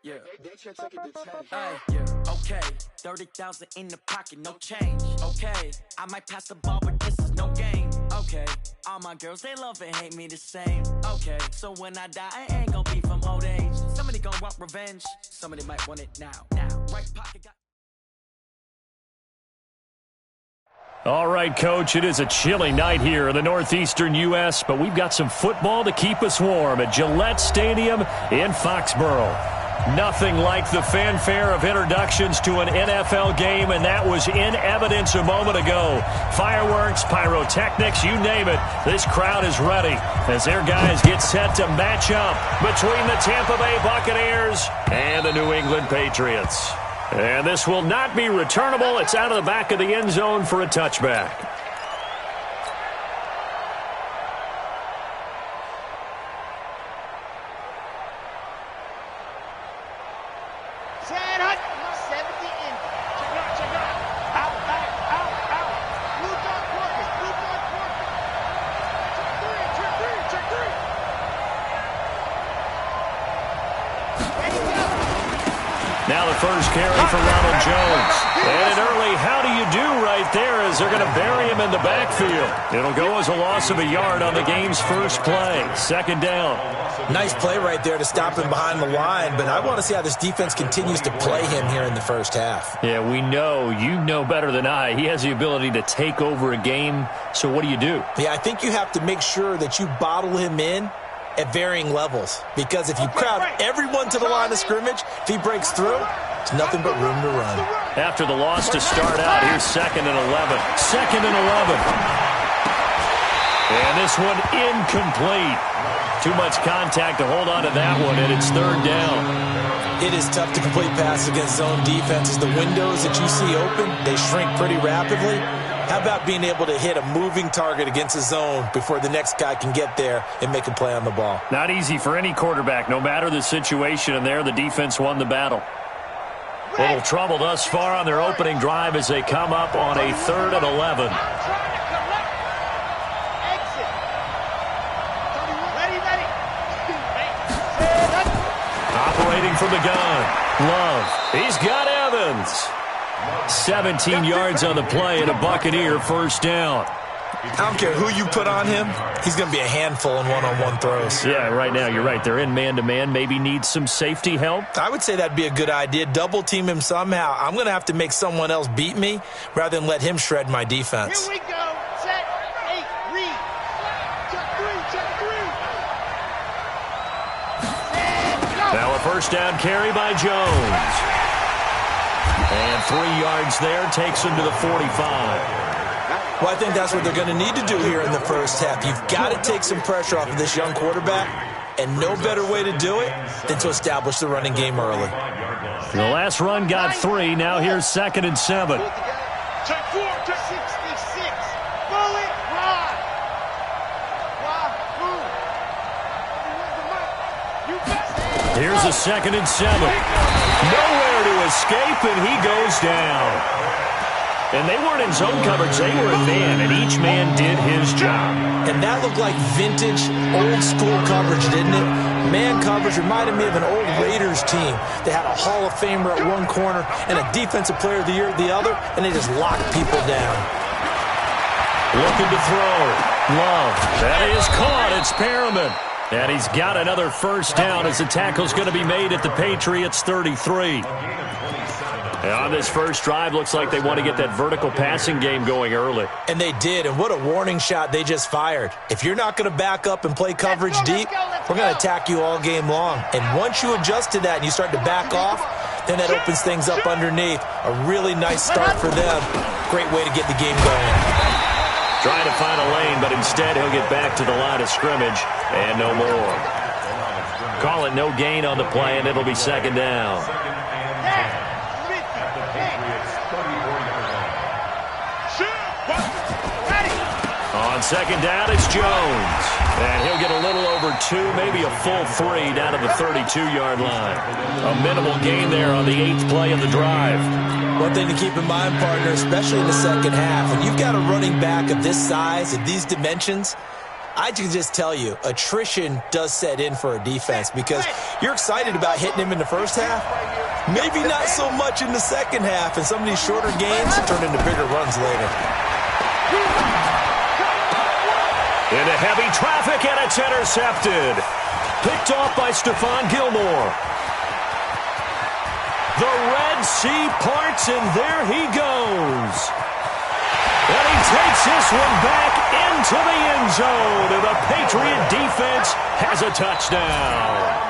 Yeah. Okay. 30,000 in the pocket, no change. Okay. I might pass the ball, but this is no game. Okay. All my girls, they love and hate me the same. Okay. So when I die, I ain't gonna be from old age. Somebody gonna want revenge. Somebody might want it now. Right pocket got. All right, Coach, it is a chilly night here in the northeastern U.S., but we've got some football to keep us warm at Gillette Stadium in Foxborough. Nothing like the fanfare of introductions to an NFL game, and that was in evidence a moment ago. Fireworks, pyrotechnics, you name it. This crowd is ready as their guys get set to match up between the Tampa Bay Buccaneers and the New England Patriots. And this will not be returnable. It's out of the back of the end zone for a touchback. Now the first carry for Ronald Jones. And an early how do you do right there as they're going to bury him in the backfield. It'll go as a loss of a yard on the game's first play. Second down. Nice play right there to stop him behind the line, but I want to see how this defense continues to play him here in the first half. Yeah, we know. You know better than I. He has the ability to take over a game, so what do you do? Yeah, I think you have to make sure that you bottle him in at varying levels, because if you crowd everyone to the line of scrimmage, if he breaks through, it's nothing but room to run. After the loss to start out, here's 2nd and 11. 2nd and 11. And this one incomplete. Too much contact to hold on to that one, and it's 3rd down. It is tough to complete passes against zone defenses. The windows that you see open, they shrink pretty rapidly. How about being able to hit a moving target against a zone before the next guy can get there and make a play on the ball? Not easy for any quarterback, no matter the situation, and there the defense won the battle. Little trouble thus far on their opening drive as they come up on a 3rd and 11. Operating from the gun. Love. He's got Evans. 17 yards on the play and a Buccaneer first down. I don't care who you put on him. He's going to be a handful in one-on-one throws. Yeah, right now you're right. They're in man-to-man. Maybe need some safety help. I would say that'd be a good idea. Double team him somehow. I'm going to have to make someone else beat me rather than let him shred my defense. Here we go. Set, 8, read. Check 3. Now a first down carry by Jones. And 3 yards there takes him to the 45. Well, I think that's what they're going to need to do here in the first half. You've got to take some pressure off of this young quarterback, and no better way to do it than to establish the running game early. The last run got 3. Now here's 2nd and 7. Check 4, check 66. Bullet, ride. Here's a 2nd and 7. Nowhere to escape, and he goes down. And they weren't in zone coverage. They were in man, and each man did his job. And that looked like vintage, old-school coverage, didn't it? Man coverage reminded me of an old Raiders team. They had a Hall of Famer at one corner and a Defensive Player of the Year at the other, and they just locked people down. Looking to throw. Love. That is caught. It's Perriman. And he's got another first down as the tackle's going to be made at the Patriots' 33. And on this first drive, looks like they want to get that vertical passing game going early. And they did, and what a warning shot they just fired. If you're not going to back up and play coverage deep, we're going to attack you all game long. And once you adjust to that and you start to back off, then that opens things up underneath. A really nice start for them. Great way to get the game going. Trying to find a lane, but instead he'll get back to the line of scrimmage and no more. Call it no gain on the play, and it'll be 2nd down. On 2nd down, it's Jones. And he'll get a little over 2, maybe a full 3 down to the 32-yard line. A minimal gain there on the 8th play of the drive. One thing to keep in mind, partner, especially in the second half, when you've got a running back of this size, of these dimensions, I can just tell you, attrition does set in for a defense because you're excited about hitting him in the first half. Maybe not so much in the second half, and some of these shorter gains turn into bigger runs later. Into heavy traffic, and it's intercepted. Picked off by Stephon Gilmore. The Red Sea parts, and there he goes. And he takes this one back into the end zone, and the Patriot defense has a touchdown.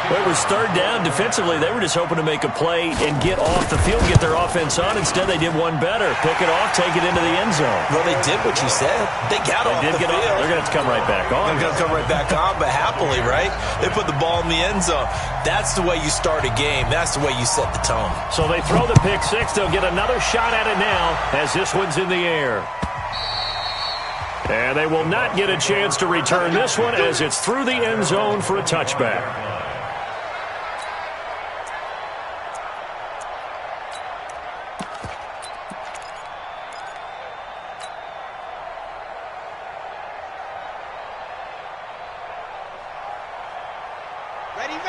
It was third down. Defensively, they were just hoping to make a play and get off the field, get their offense on. Instead, they did one better. Pick it off, take it into the end zone. Well, they did what you said. They got off the field. They're going to have to come right back on. They're going to come right back on, but happily, right? They put the ball in the end zone. That's the way you start a game. That's the way you set the tone. So they throw the pick six. They'll get another shot at it now as this one's in the air. And they will not get a chance to return this one as it's through the end zone for a touchback.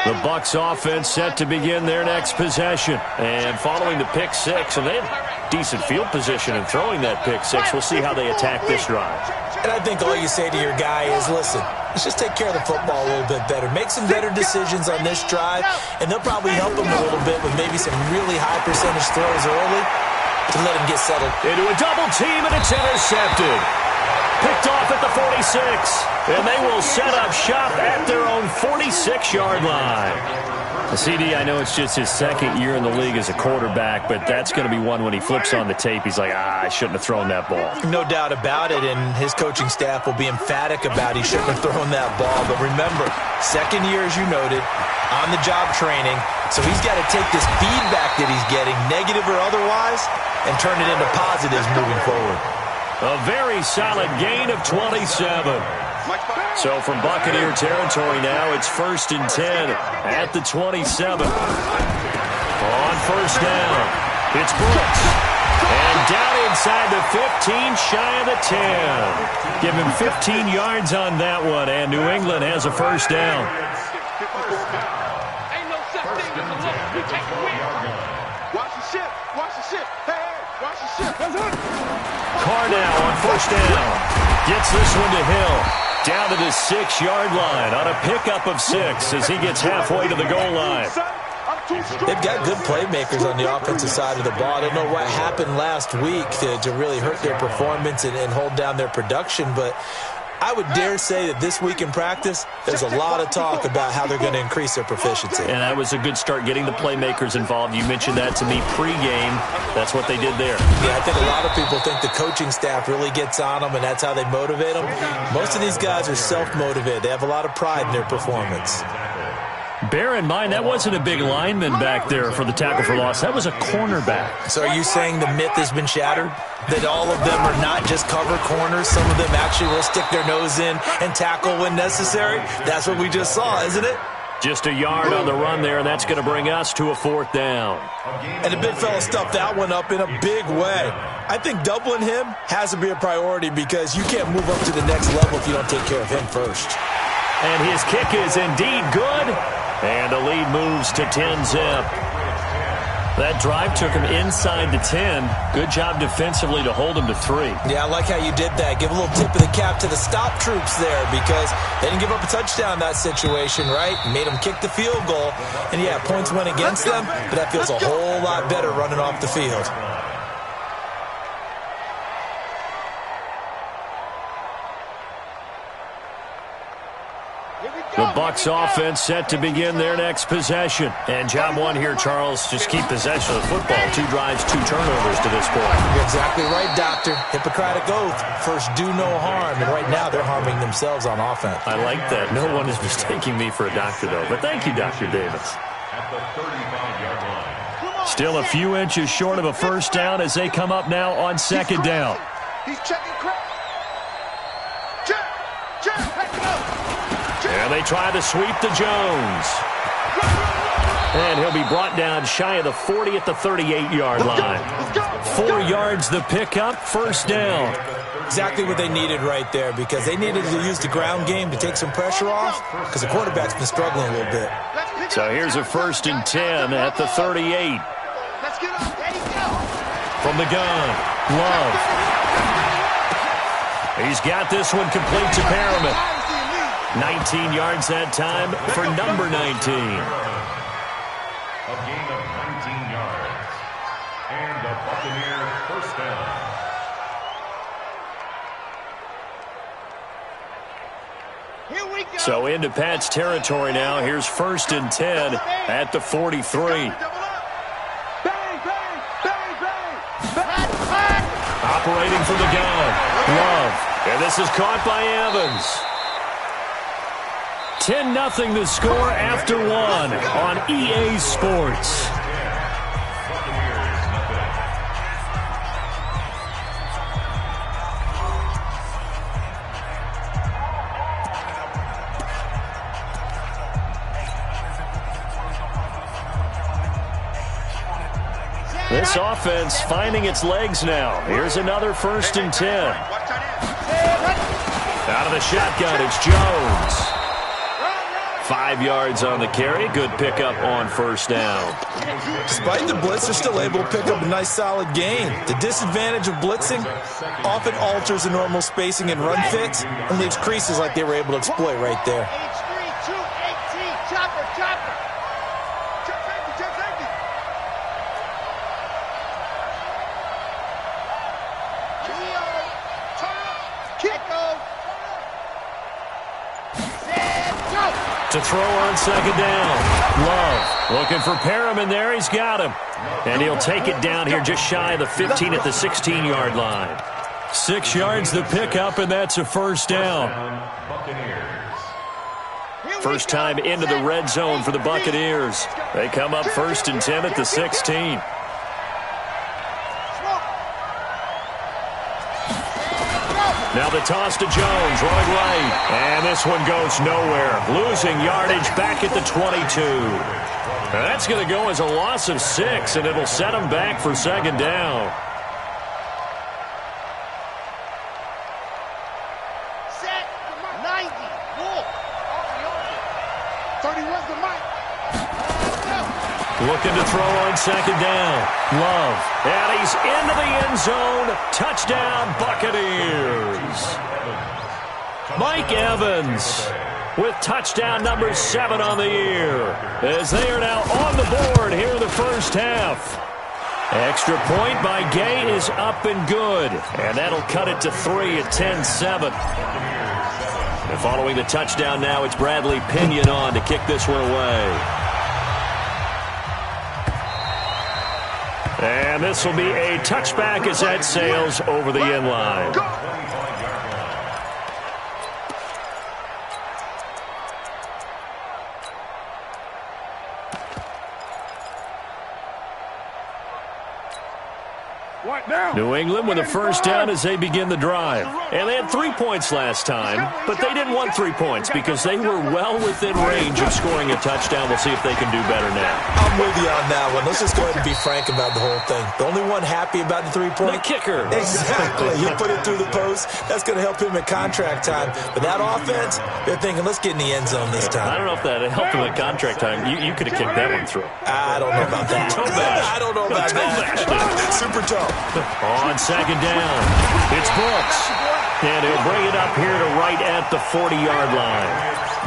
The Bucs offense set to begin their next possession. And following the pick six, and they have decent field position in throwing that pick six. We'll see how they attack this drive. And I think all you say to your guy is, listen, let's just take care of the football a little bit better. Make some better decisions on this drive, and they'll probably help him a little bit with maybe some really high percentage throws early to let him get settled. Into a double team, and it's intercepted. Picked off at the 46, and they will set up shop at their own 46-yard line. The CD, I know it's just his second year in the league as a quarterback, but that's going to be one when he flips on the tape. He's like, I shouldn't have thrown that ball. No doubt about it, and his coaching staff will be emphatic about he shouldn't have thrown that ball. But remember, second year, as you noted, on-the-job training, so he's got to take this feedback that he's getting, negative or otherwise, and turn it into positives moving forward. A very solid gain of 27. So from Buccaneer territory now, it's 1st and 10 at the 27. On first down, it's Brooks. And down inside the 15, shy of the 10. Give him 15 yards on that one, and New England has a first down. Ain't no such thing as a look. We take a win. Watch the ship. Watch the ship. Hey, watch the ship. Carr now on first down. Gets this one to Hill. Down to the 6-yard line on a pickup of 6 as he gets halfway to the goal line. They've got good playmakers on the offensive side of the ball. I don't know what happened last week to really hurt their performance and hold down their production, but I would dare say that this week in practice, there's a lot of talk about how they're going to increase their proficiency. And that was a good start, getting the playmakers involved. You mentioned that to me pregame. That's what they did there. Yeah, I think a lot of people think the coaching staff really gets on them, and that's how they motivate them. Most of these guys are self-motivated. They have a lot of pride in their performance. Bear in mind, that wasn't a big lineman back there for the tackle for loss. That was a cornerback. So are you saying the myth has been shattered? That all of them are not just cover corners? Some of them actually will stick their nose in and tackle when necessary? That's what we just saw, isn't it? Just a yard on the run there, and that's going to bring us to a 4th down. And the big fella stuffed that one up in a big way. I think doubling him has to be a priority because you can't move up to the next level if you don't take care of him first. And his kick is indeed good. And the lead moves to 10-zip. That drive took him inside the 10. Good job defensively to hold him to 3. Yeah, I like how you did that. Give a little tip of the cap to the stop troops there because they didn't give up a touchdown in that situation, right? Made them kick the field goal. And, yeah, points went against them, but that feels a whole lot better running off the field. The Bucs offense set to begin their next possession. And job one here, Charles, just keep possession of the football. 2 drives, 2 turnovers to this point. You're exactly right, Doctor. Hippocratic oath. First, do no harm. And right now, they're harming themselves on offense. I like that. No one is mistaking me for a doctor, though. But thank you, Dr. Davis. Still a few inches short of a first down as they come up now on 2nd down. He's checking crap. Check, back it up. And they try to sweep to Jones. And he'll be brought down shy of the 40 at the 38-yard line. 4 yards the pickup, first down. Exactly what they needed right there, because they needed to use the ground game to take some pressure off, because the quarterback's been struggling a little bit. So here's a 1st and 10 at the 38. From the gun, Love. He's got this one complete to Perriman. 19 yards that time for number 19. A gain of 19 yards. And the Buccaneers first down. So into Pat's territory now. Here's 1st and 10 at the 43. Operating from the gun, Love. And this is caught by Evans. 10-0 the score after 1 on EA Sports. This offense finding its legs now. Here's another 1st and 10. Out of the shotgun, it's Jones. 5 yards on the carry. Good pickup on first down. Despite the blitz, they're still able to pick up a nice solid gain. The disadvantage of blitzing often alters the normal spacing and run fits and leaves creases like they were able to exploit right there. To throw on second down. Love looking for Perriman there. He's got him. And he'll take it down here just shy of the 15 at the 16-yard line. 6 yards the pickup, and that's a first down. First time into the red zone for the Buccaneers. They come up 1st and 10 at the 16. Now the toss to Jones, right away. And this one goes nowhere. Losing yardage back at the 22. Now that's going to go as a loss of 6, and it'll set them back for second down. Set, 90, Wolf. 31's the mic. Looking to throw on second down. Love. And he's into the end zone. Touchdown, Buccaneers. Mike Evans with touchdown number 7 on the year, as they are now on the board here in the first half. Extra point by Gay is up and good, and that'll cut it to 3 at 10-7. And following the touchdown now, it's Bradley Pinion on to kick this one away. And this will be a touchback as that sails over the end line. New England with a first down as they begin the drive. And they had 3 points last time, but they didn't want 3 points because they were well within range of scoring a touchdown. We'll see if they can do better now. I'm with you on that one. Let's just go ahead and be frank about the whole thing. The only one happy about the 3-point? The kicker. Exactly. He put it through the post. That's going to help him at contract time. But that offense, they're thinking, let's get in the end zone this time. I don't know if that helped him at contract time. You could have kicked that one through. I don't know about that. I don't know about that. Super tough. On second down, it's Brooks. And he'll bring it up here to right at the 40-yard line.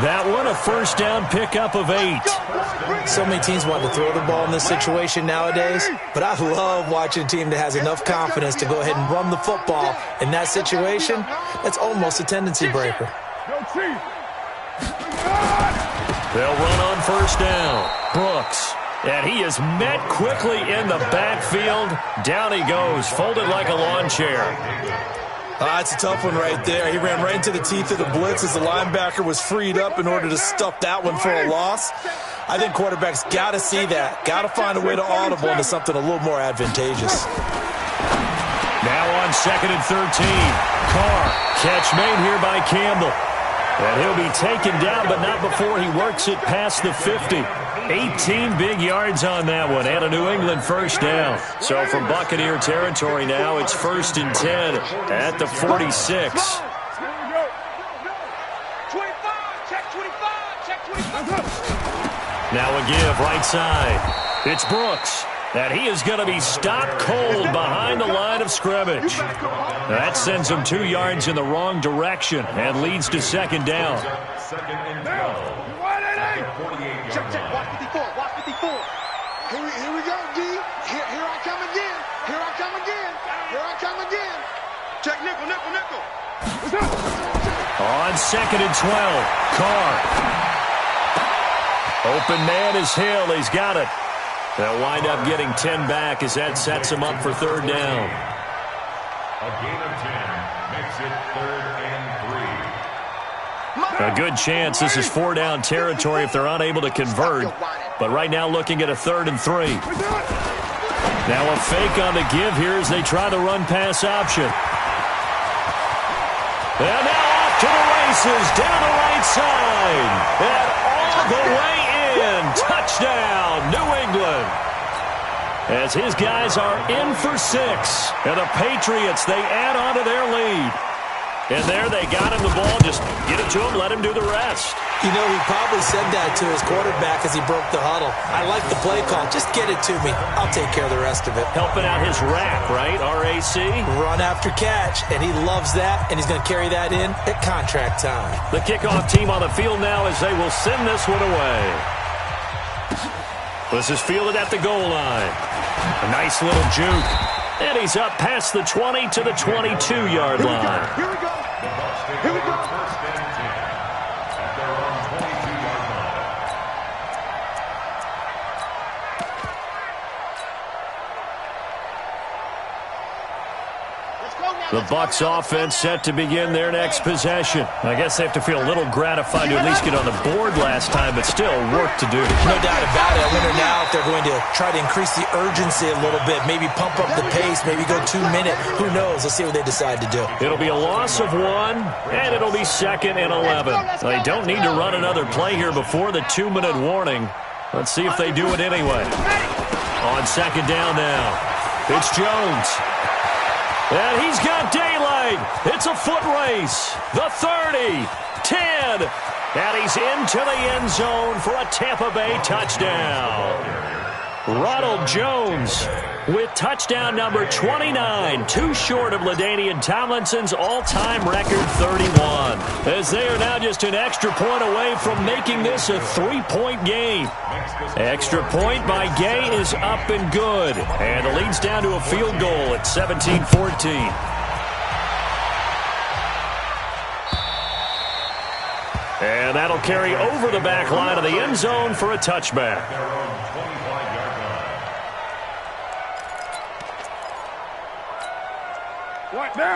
That one, a first down pickup of 8. So many teams want to throw the ball in this situation nowadays, but I love watching a team that has enough confidence to go ahead and run the football. In that situation, that's almost a tendency breaker. They'll run on first down. Brooks. And he is met quickly in the backfield. Down he goes, folded like a lawn chair. It's a tough one right there. He ran right into the teeth of the blitz as the linebacker was freed up in order to stuff that one for a loss. I think quarterbacks got to see that. Got to find a way to audible into something a little more advantageous. Now on 2nd and 13. Carr, catch made here by Campbell. And he'll be taken down, but not before he works it past the 50. 18 big yards on that one, and a New England first down. So from Buccaneer territory now, it's 1st and 10 at the 46. Now a give right side. It's Brooks. And he is going to be stopped cold behind the line of scrimmage. That sends him 2 yards in the wrong direction and leads to 2nd down. Second and 12. Check. Watch 54. Watch 54. Here we go, D. Here I come again. Here I come again. Here I come again. Check nickel. On 2nd and 12. Carr. Open man is Hill. He's got it. They'll wind up getting 10 back as that sets him up for 3rd down. A gain of 10 makes it 3rd and 3. A good chance this is 4-down territory if they're unable to convert. But right now looking at a 3rd and 3. Now a fake on the give here as they try the run-pass option. And now off to the races down the right side. And all the way in. Touchdown, New England. As his guys are in for 6. And the Patriots, they add on to their lead. And there they got him the ball. Just get it to him, let him do the rest. You know, he probably said that to his quarterback as he broke the huddle. I like the play call. Just get it to me. I'll take care of the rest of it. Helping out his RAC, right? R-A-C? Run after catch. And he loves that, and he's going to carry that in at contract time. The kickoff team on the field now as they will send this one away. This is fielded at the goal line. A nice little juke. And he's up past the 20 to the 22-yard line. Here we go. Here we go. First and 10 at their own 22-yard line. The Bucs offense set to begin their next possession. I guess they have to feel a little gratified to at least get on the board last time, but still work to do. No doubt about it. I wonder now if they're going to try to increase the urgency a little bit, maybe pump up the pace, maybe go 2-minute. Who knows? Let's see what they decide to do. It'll be a loss of 1, and it'll be 2nd and 11. They don't need to run another play here before the 2-minute warning. Let's see if they do it anyway. On 2nd down now, it's Jones. And he's got daylight. It's a foot race. The 30, 10, and he's into the end zone for a Tampa Bay touchdown. Ronald Jones with touchdown number 29, too short of LaDainian Tomlinson's all-time record 31. As they are now just an extra point away from making this a 3-point game. Extra point by Gay is up and good. And the lead's down to a field goal at 17-14. And that'll carry over the back line of the end zone for a touchback.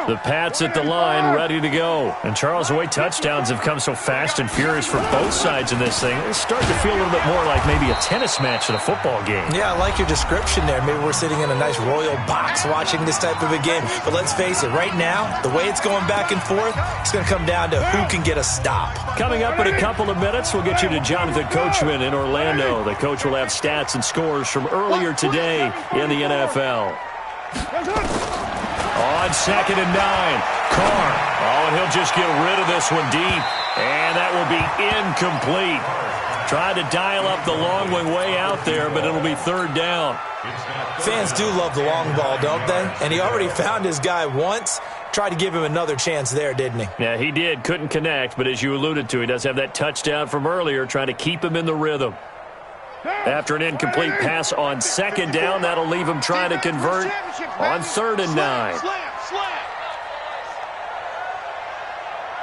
The Pats at the line, ready to go. And Charles, the way touchdowns have come so fast and furious for both sides in this thing, it's starting to feel a little bit more like maybe a tennis match than a football game. Yeah, I like your description there. Maybe we're sitting in a nice royal box watching this type of a game. But let's face it, right now, the way it's going back and forth, it's going to come down to who can get a stop. Coming up in a couple of minutes, we'll get you to Jonathan Coachman in Orlando. The coach will have stats and scores from earlier today in the NFL. On 2nd and 9, Carr. Oh, and he'll just get rid of this one deep. And that will be incomplete. Tried to dial up the long way out there, but it'll be 3rd down. Fans do love the long ball, don't they? And he already found his guy once. Tried to give him another chance there, didn't he? Yeah, he did. Couldn't connect, but as you alluded to, he does have that touchdown from earlier, trying to keep him in the rhythm. After an incomplete pass on 2nd down, that'll leave him trying to convert on 3rd and 9.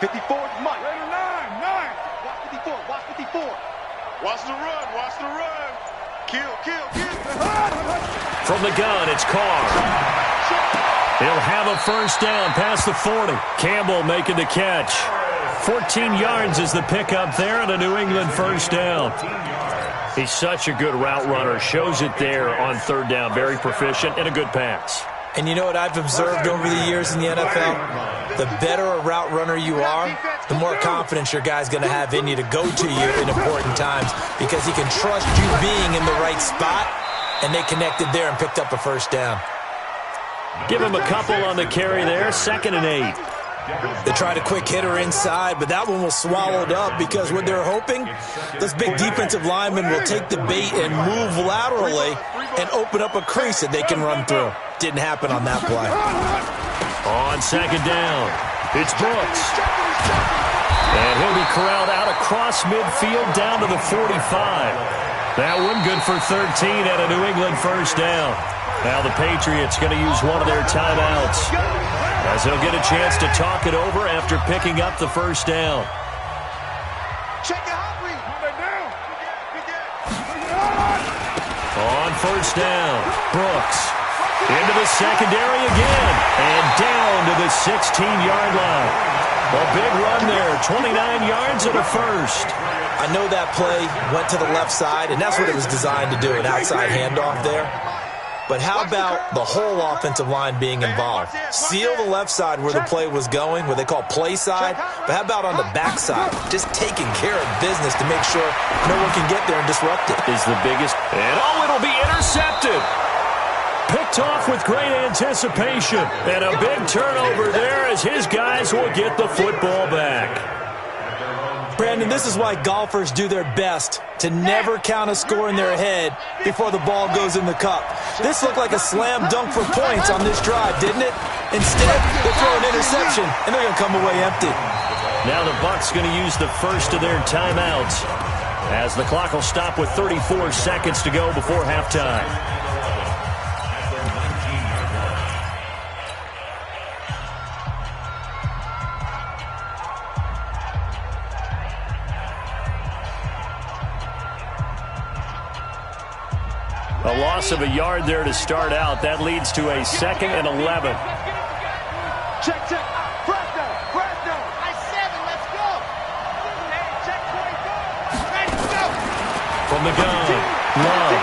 54 is Mike. 9. Watch 54. Watch 54. Watch the run. Watch the run. Kill. From the gun, it's Carr. He'll have a first down past the 40. Campbell making the catch. 14 yards is the pickup there and a New England first down. He's such a good route runner. Shows it there on 3rd down. Very proficient and a good pass. And you know what I've observed over the years in the NFL? The better a route runner you are, the more confidence your guy's going to have in you to go to you in important times because he can trust you being in the right spot, and they connected there and picked up a first down. Give him a couple on the carry there, 2nd and 8. They tried a quick hitter inside, but that one was swallowed up because what they're hoping, those big defensive linemen will take the bait and move laterally and open up a crease that they can run through. Didn't happen on that play. On 2nd down, it's Brooks. And he'll be corralled out across midfield down to the 45. That one good for 13 at a New England first down. Now the Patriots going to use one of their timeouts as they'll get a chance to talk it over after picking up the first down. On first down, Brooks into the secondary again and down to the 16-yard line. A big run there, 29 yards and a first. I know that play went to the left side, and that's what it was designed to do, an outside handoff there. But how about the whole offensive line being involved? Seal the left side where the play was going, what they call play side. But how about on the back side? Just taking care of business to make sure no one can get there and disrupt it. Is the biggest. And it'll be intercepted. Picked off with great anticipation. And a big turnover there as his guys will get the football back. Brandon, this is why golfers do their best to never count a score in their head before the ball goes in the cup. This looked like a slam dunk for points on this drive, didn't it? Instead, they throw an interception, and they're going to come away empty. Now the Bucs going to use the first of their timeouts as the clock will stop with 34 seconds to go before halftime. A loss of a yard there to start out. That leads to a 2nd and 11. Check. Fresno. I-7, let's go. Hey, check 24. Ready, go. From the gun, Love.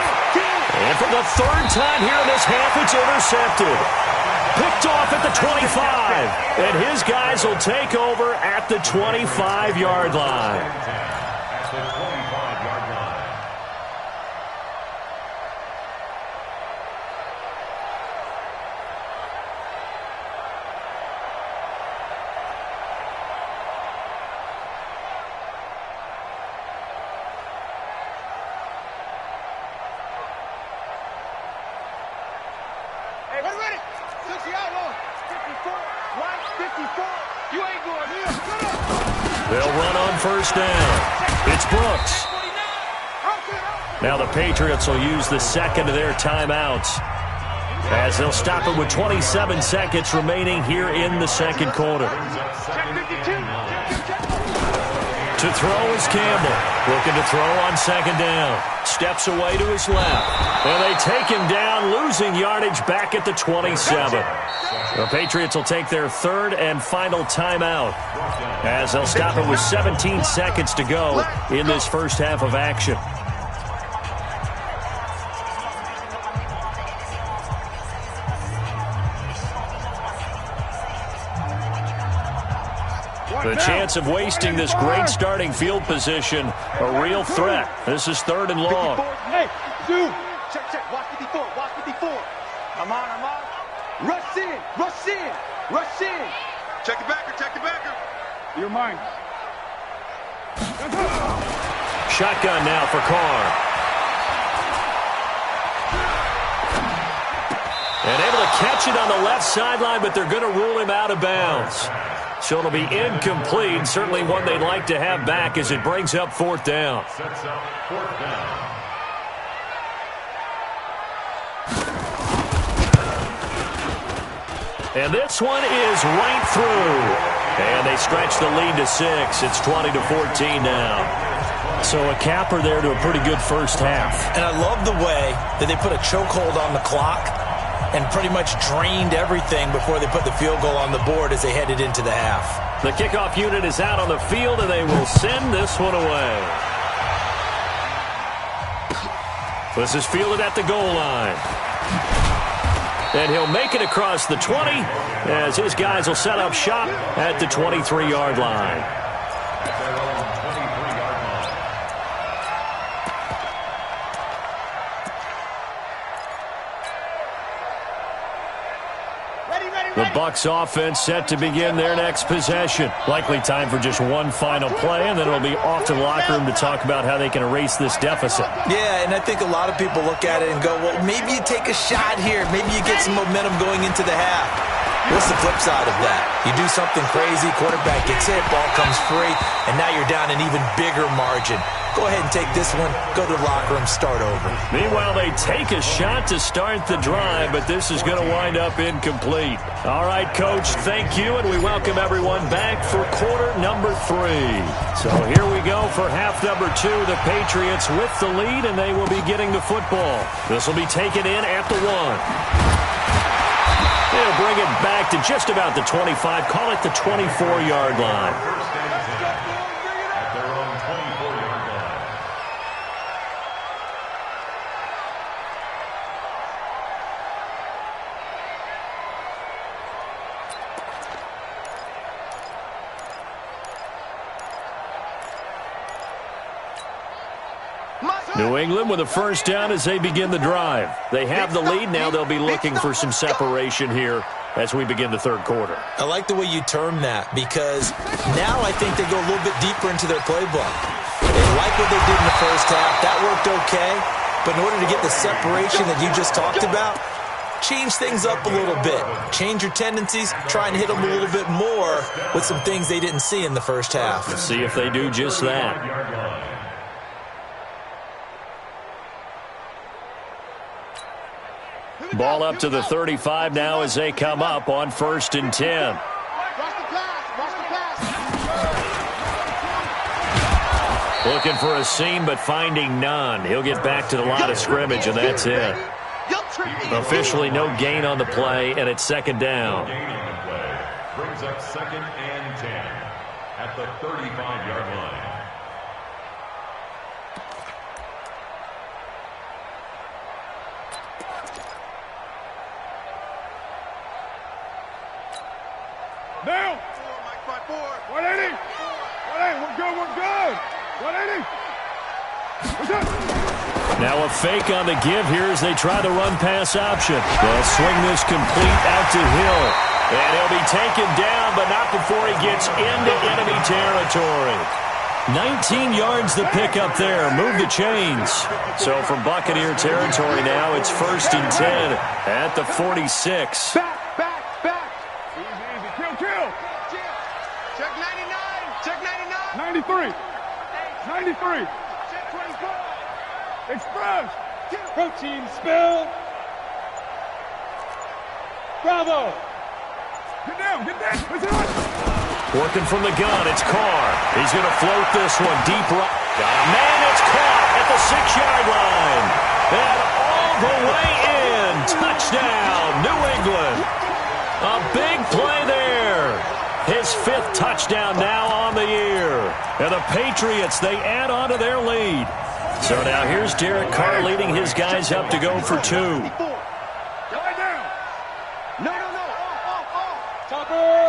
And for the 3rd time here in this half, it's intercepted. Picked off at the 25. And his guys will take over at the 25-yard line. They'll run on first down. It's Brooks. Now the Patriots will use the 2nd of their timeouts as they'll stop it with 27 seconds remaining here in the 2nd quarter. To throw is Campbell. Looking to throw on 2nd down. Steps away to his left. And they take him down, losing yardage back at the 27. The Patriots will take their 3rd and final timeout as they'll stop it with 17 seconds to go in this first half of action. The chance of wasting this great starting field position, a real threat. This is 3rd and long. Hey, dude. Check. Watch 54. I'm on. Rush in. Check the backer. You're mine. Shotgun now for Carr. And able to catch it on the left sideline, but they're going to rule him out of bounds. So it'll be incomplete. Certainly one they'd like to have back as it brings up 4th down. Sets up 4th down. And this one is right through. And they stretch the lead to 6. It's 20-14 now. So a capper there to a pretty good first half. And I love the way that they put a chokehold on the clock and pretty much drained everything before they put the field goal on the board as they headed into the half. The kickoff unit is out on the field, and they will send this one away. This is fielded at the goal line. And he'll make it across the 20 as his guys will set up shop at the 23-yard line. The Bucs offense set to begin their next possession. Likely time for just one final play, and then it'll be off to the locker room to talk about how they can erase this deficit. Yeah, and I think a lot of people look at it and go, well, maybe you take a shot here. Maybe you get some momentum going into the half. What's the flip side of that? You do something crazy, quarterback gets hit, ball comes free, and now you're down an even bigger margin. Go ahead and take this one, go to the locker room, start over. Meanwhile, they take a shot to start the drive, but this is going to wind up incomplete. All right, Coach, thank you, and we welcome everyone back for quarter number 3. So here we go for half number 2. The Patriots with the lead, and they will be getting the football. This will be taken in at the 1. They'll bring it back to just about the 25, call it the 24-yard line. First and 10 at their own 24-yard line. New England with a first down as they begin the drive. They have the lead. Now they'll be looking for some separation here as we begin the third quarter. I like the way you term that because now I think they go a little bit deeper into their playbook. They like what they did in the first half. That worked okay. But in order to get the separation that you just talked about, change things up a little bit. Change your tendencies. Try and hit them a little bit more with some things they didn't see in the first half. Let's see if they do just that. Ball up to the 35 now as they come up on 1st and 10. Looking for a seam, but finding none. He'll get back to the line of scrimmage, and that's it. Officially no gain on the play, and it's second down. Gain on the play brings up 2nd and 10 at the 35-yard line. Down. 180. 180. We're good. We're good. 180. What's up? Now a fake on the give here as they try the run-pass option. They'll swing this complete out to Hill. And he'll be taken down, but not before he gets into enemy territory. 19 yards the pick up there. Move the chains. So from Buccaneer territory now, it's 1st and 10 at the 46. Back. Easy. Kill. Check 99. Check 99. 93. Check 24. Express. Protein spill. Bravo. Get down. Listen up. Working from the gun, it's Carr. He's going to float this one deep right. Got a man, it's caught at the 6-yard line. And all the way in. Touchdown, New England. A big play there. His 5th touchdown now on the year. And the Patriots, they add on to their lead. So now here's Derek Carr leading his guys up to go for 2. Lie down. No. Topper.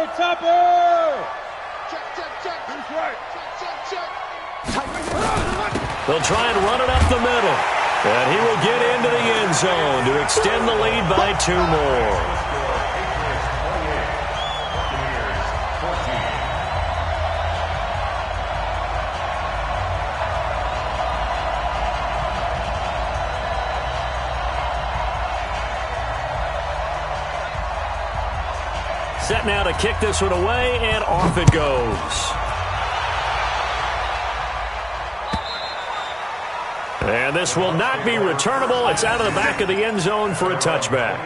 Check. Who's right? Check. They'll try and run it up the middle. And he will get into the end zone to extend the lead by 2 more. Set now to kick this one away, and off it goes. And this will not be returnable. It's out of the back of the end zone for a touchback.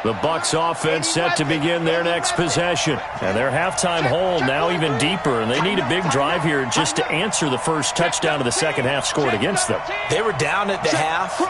The Bucs offense set to begin their next possession. And their halftime hole now even deeper, and they need a big drive here just to answer the first touchdown of the second half scored against them. They were down at the half.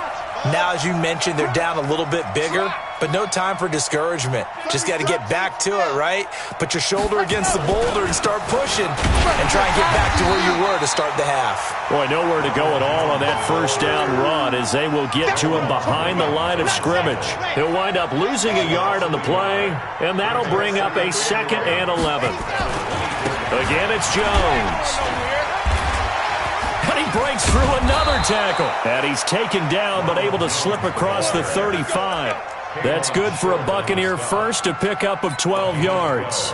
Now, as you mentioned, they're down a little bit bigger. but no time for discouragement. Just got to get back to it, right? Put your shoulder against the boulder and start pushing and try and get back to where you were to start the half. Boy, nowhere to go at all on that first down run as they will get to him behind the line of scrimmage. He'll wind up losing a yard on the play, and that'll bring up a 2nd and 11. Again, it's Jones. And he breaks through another tackle. And he's taken down but able to slip across the 35. That's good for a Buccaneer first, a pickup of 12 yards.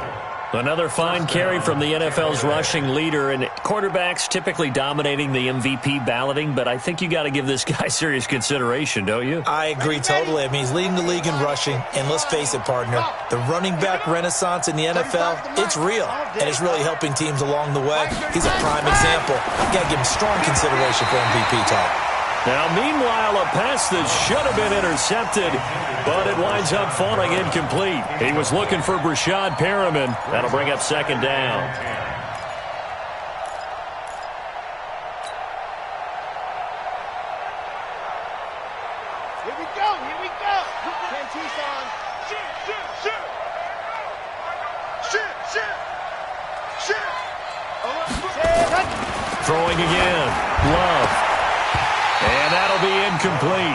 Another fine carry from the NFL's rushing leader, and quarterbacks typically dominating the MVP balloting, but I think you got to give this guy serious consideration, don't you? I agree totally. I mean, he's leading the league in rushing, and let's face it, partner, the running back renaissance in the NFL, it's real, and it's really helping teams along the way. He's a prime example. You got to give him strong consideration for MVP talk. Now, meanwhile, a pass that should have been intercepted, but it winds up falling incomplete. He was looking for Brashad Perriman. That'll bring up 2nd down. Here we go, here we go. Cantice on. Shoot. Throwing again. Love. And that'll be incomplete.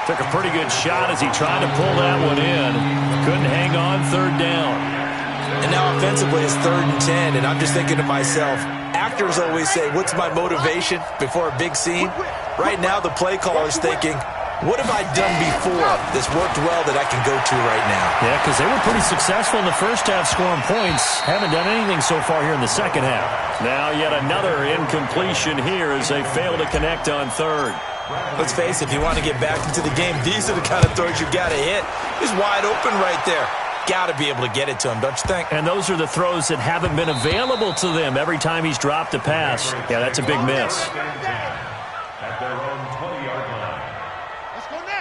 Took a pretty good shot as he tried to pull that one in. Couldn't hang on 3rd down. And now offensively it's 3rd and 10, and I'm just thinking to myself, actors always say, what's my motivation before a big scene? Right now the play caller's thinking, what have I done before that's worked well that I can go to right now? Yeah, because they were pretty successful in the first half scoring points. Haven't done anything so far here in the second half. Now yet another incompletion here as they fail to connect on 3rd. Let's face it, if you want to get back into the game, these are the kind of throws you got to hit. He's wide open right there. Got to be able to get it to him, don't you think? And those are the throws that haven't been available to them every time he's dropped a pass. Yeah, that's a big miss. At their own 20-yard line.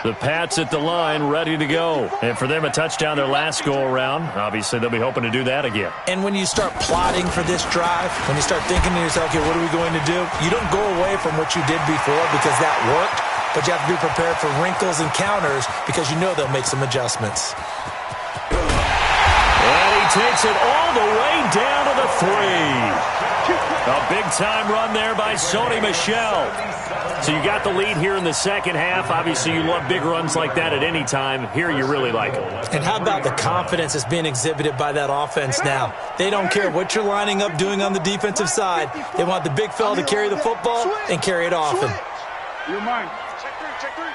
The Pats at the line, ready to go. And for them, a touchdown their last go-around. Obviously, they'll be hoping to do that again. And when you start plotting for this drive, when you start thinking to yourself, okay, what are we going to do? You don't go away from what you did before because that worked, but you have to be prepared for wrinkles and counters because you know they'll make some adjustments. And he takes it all the way down to the 3. A big-time run there by Sony Michel. So you got the lead here in the second half. Obviously, you love big runs like that at any time. Here, you really like them. And how about the confidence that's being exhibited by that offense now? They don't care what you're lining up doing on the defensive side. They want the big fella to carry the football and carry it often. You're mine. Check three.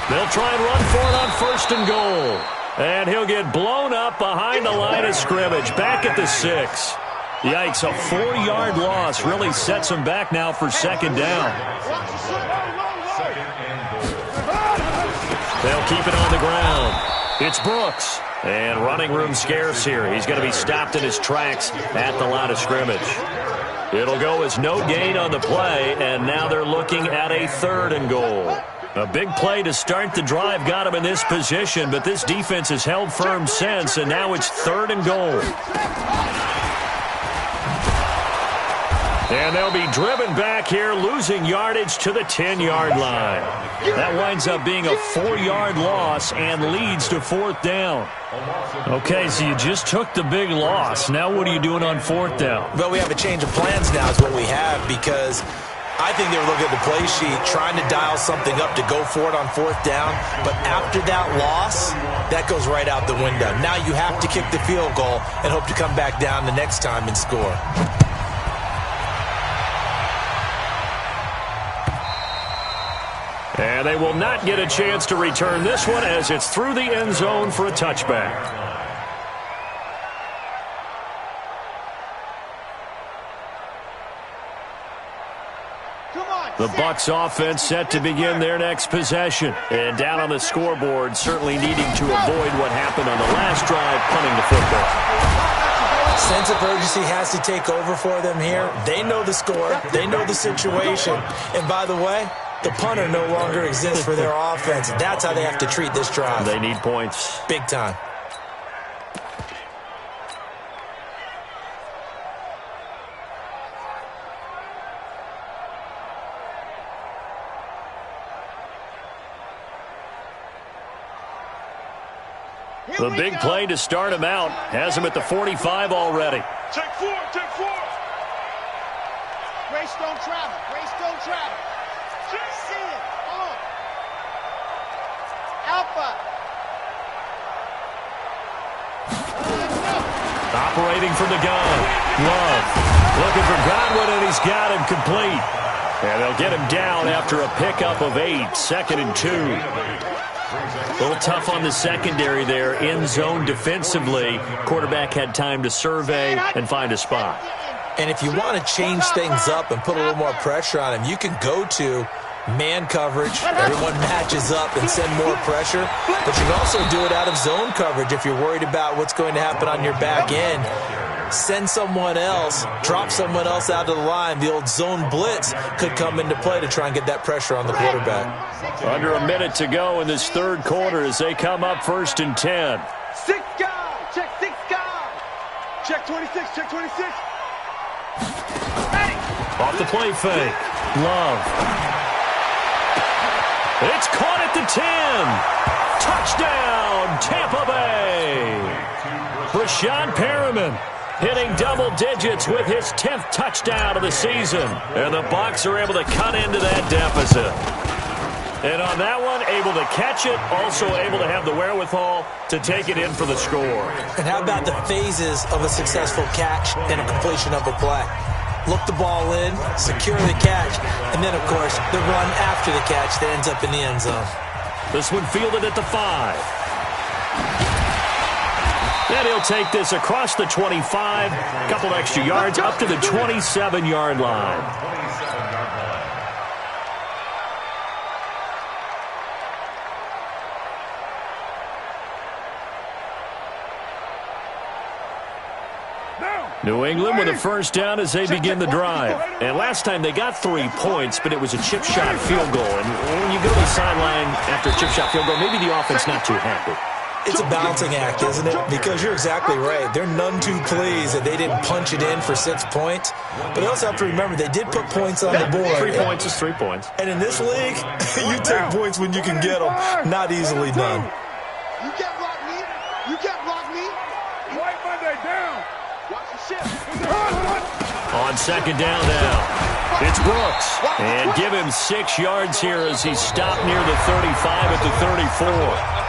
They'll try and run for it on 1st and goal. And he'll get blown up behind the line of scrimmage, back at the 6. Yikes, a 4-yard loss really sets him back now for 2nd down. 2nd and goal. They'll keep it on the ground. It's Brooks. And running room scarce here. He's going to be stopped in his tracks at the line of scrimmage. It'll go as no gain on the play, and now they're looking at a 3rd and goal. A big play to start the drive got him in this position, but this defense has held firm since, and now it's 3rd and goal. And they'll be driven back here, losing yardage to the 10-yard line. That winds up being a 4-yard loss and leads to 4th down. Okay, so you just took the big loss. Now what are you doing on 4th down? Well, we have a change of plans now is what we have because I think they were looking at the play sheet, trying to dial something up to go for it on 4th down. But after that loss, that goes right out the window. Now you have to kick the field goal and hope to come back down the next time and score. And they will not get a chance to return this one as it's through the end zone for a touchback. The Bucs offense set to begin their next possession. And down on the scoreboard, certainly needing to avoid what happened on the last drive, punting the football. Sense of urgency has to take over for them here. They know the score. They know the situation. And by the way, the punter no longer exists for their offense. That's how they have to treat this drive. They need points. Big time. The big play to start him out has him at the 45 already. Check four. Grace don't travel. See it. On. Alpha. Operating from the gun. Love. Looking for Godwin, and he's got him complete. And they'll get him down after a pickup of 8, 2nd and 2. A little tough on the secondary there, in zone defensively. Quarterback had time to survey and find a spot. And if you want to change things up and put a little more pressure on him, you can go to man coverage. Everyone matches up and send more pressure. But you can also do it out of zone coverage if you're worried about what's going to happen on your back end. Send someone else, drop someone else out of the line. The old zone blitz could come into play to try and get that pressure on the quarterback. Under a minute to go in this third quarter as they come up 1st and 10. 6 guys. Check 6 guys. Check 26. Check 26. Off the play fake. Love. It's caught at the 10. Touchdown, Tampa Bay. Rashad Perriman hitting double digits with his 10th touchdown of the season. And the Bucs are able to cut into that deficit. And on that one, able to catch it, also able to have the wherewithal to take it in for the score. And how about the phases of a successful catch and a completion of a play? Look the ball in, secure the catch, and then, of course, the run after the catch that ends up in the end zone. This one fielded at the 5. And he'll take this across the 25, a couple extra yards, up to the 27-yard line. New England with a first down as they begin the drive. And last time they got 3 points, but it was a chip shot field goal. And when you go to the sideline after a chip shot field goal, maybe the offense not too happy. It's a balancing act, isn't it? Because you're exactly right. They're none too pleased that they didn't punch it in for 6 points. But they also have to remember they did put points on the board. 3 points is 3 points. And in this league, you take points when you can get them. Not easily done. You can't block me. You can't block me. White Monday down. Watch the ship. On second down now, it's Brooks. And give him 6 yards here as he's stopped near the 35 at the 34.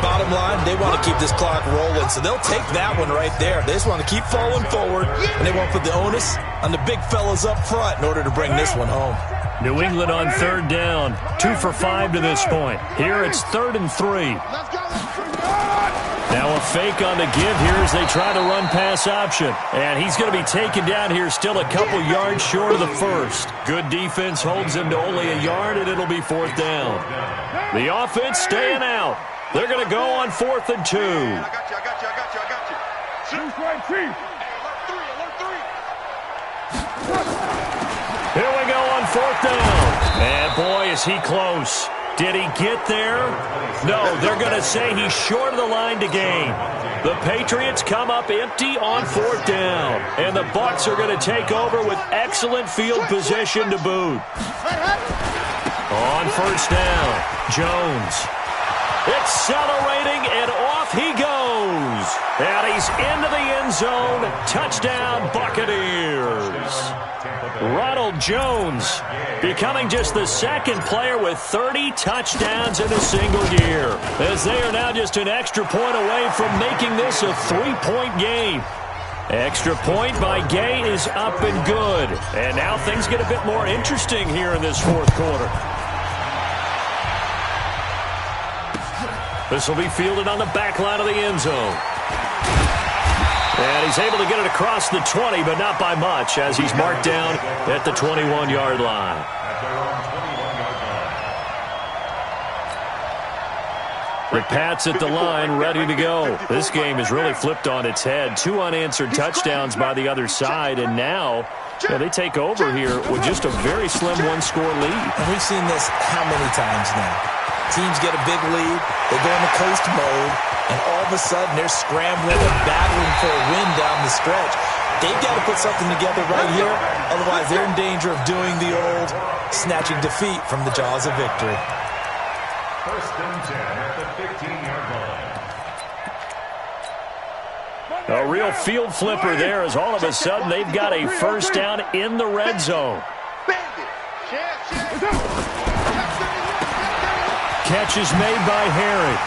Bottom line, they want to keep this clock rolling, so they'll take that one right there. They just want to keep falling forward, and they want to put the onus on the big fellas up front in order to bring this one home. New England on third down, 2 for 5 to this point. Here it's 3rd and 3. Now a fake on the give here as they try to run pass option. And he's going to be taken down here still a couple yards short of the first. Good defense holds him to only a yard, and it'll be 4th down. The offense staying out. They're going to go on 4th and 2. I got you. Choose right, Chief. Here we go on 4th down. And boy, is he close. Did he get there? No, they're going to say he's short of the line to gain. The Patriots come up empty on 4th down. And the Bucs are going to take over with excellent field position to boot. On 1st down, Jones. Accelerating, and off he goes. And he's into the end zone. Touchdown, Buccaneers. Ronald Jones becoming just the 2nd player with 30 touchdowns in a single year, as they are now just an extra point away from making this a 3-point game. Extra point by Gay is up and good. And now things get a bit more interesting here in this 4th quarter. This will be fielded on the back line of the end zone. And he's able to get it across the 20, but not by much, as he's marked down at the 21-yard line. The Pats at the line, ready to go. This game is really flipped on its head. 2 unanswered touchdowns by the other side, and now they take over here with just a very slim 1-score lead. And we've seen this how many times now? Teams get a big lead, they go into coast mode, and all of a sudden they're scrambling and battling for a win down the stretch. They've got to put something together right here, otherwise they're in danger of doing the old snatching defeat from the jaws of victory. 1st and 10 at the 15-yard line. A real field flipper there as all of a sudden they've got a first down in the red zone. Catch is made by Herring.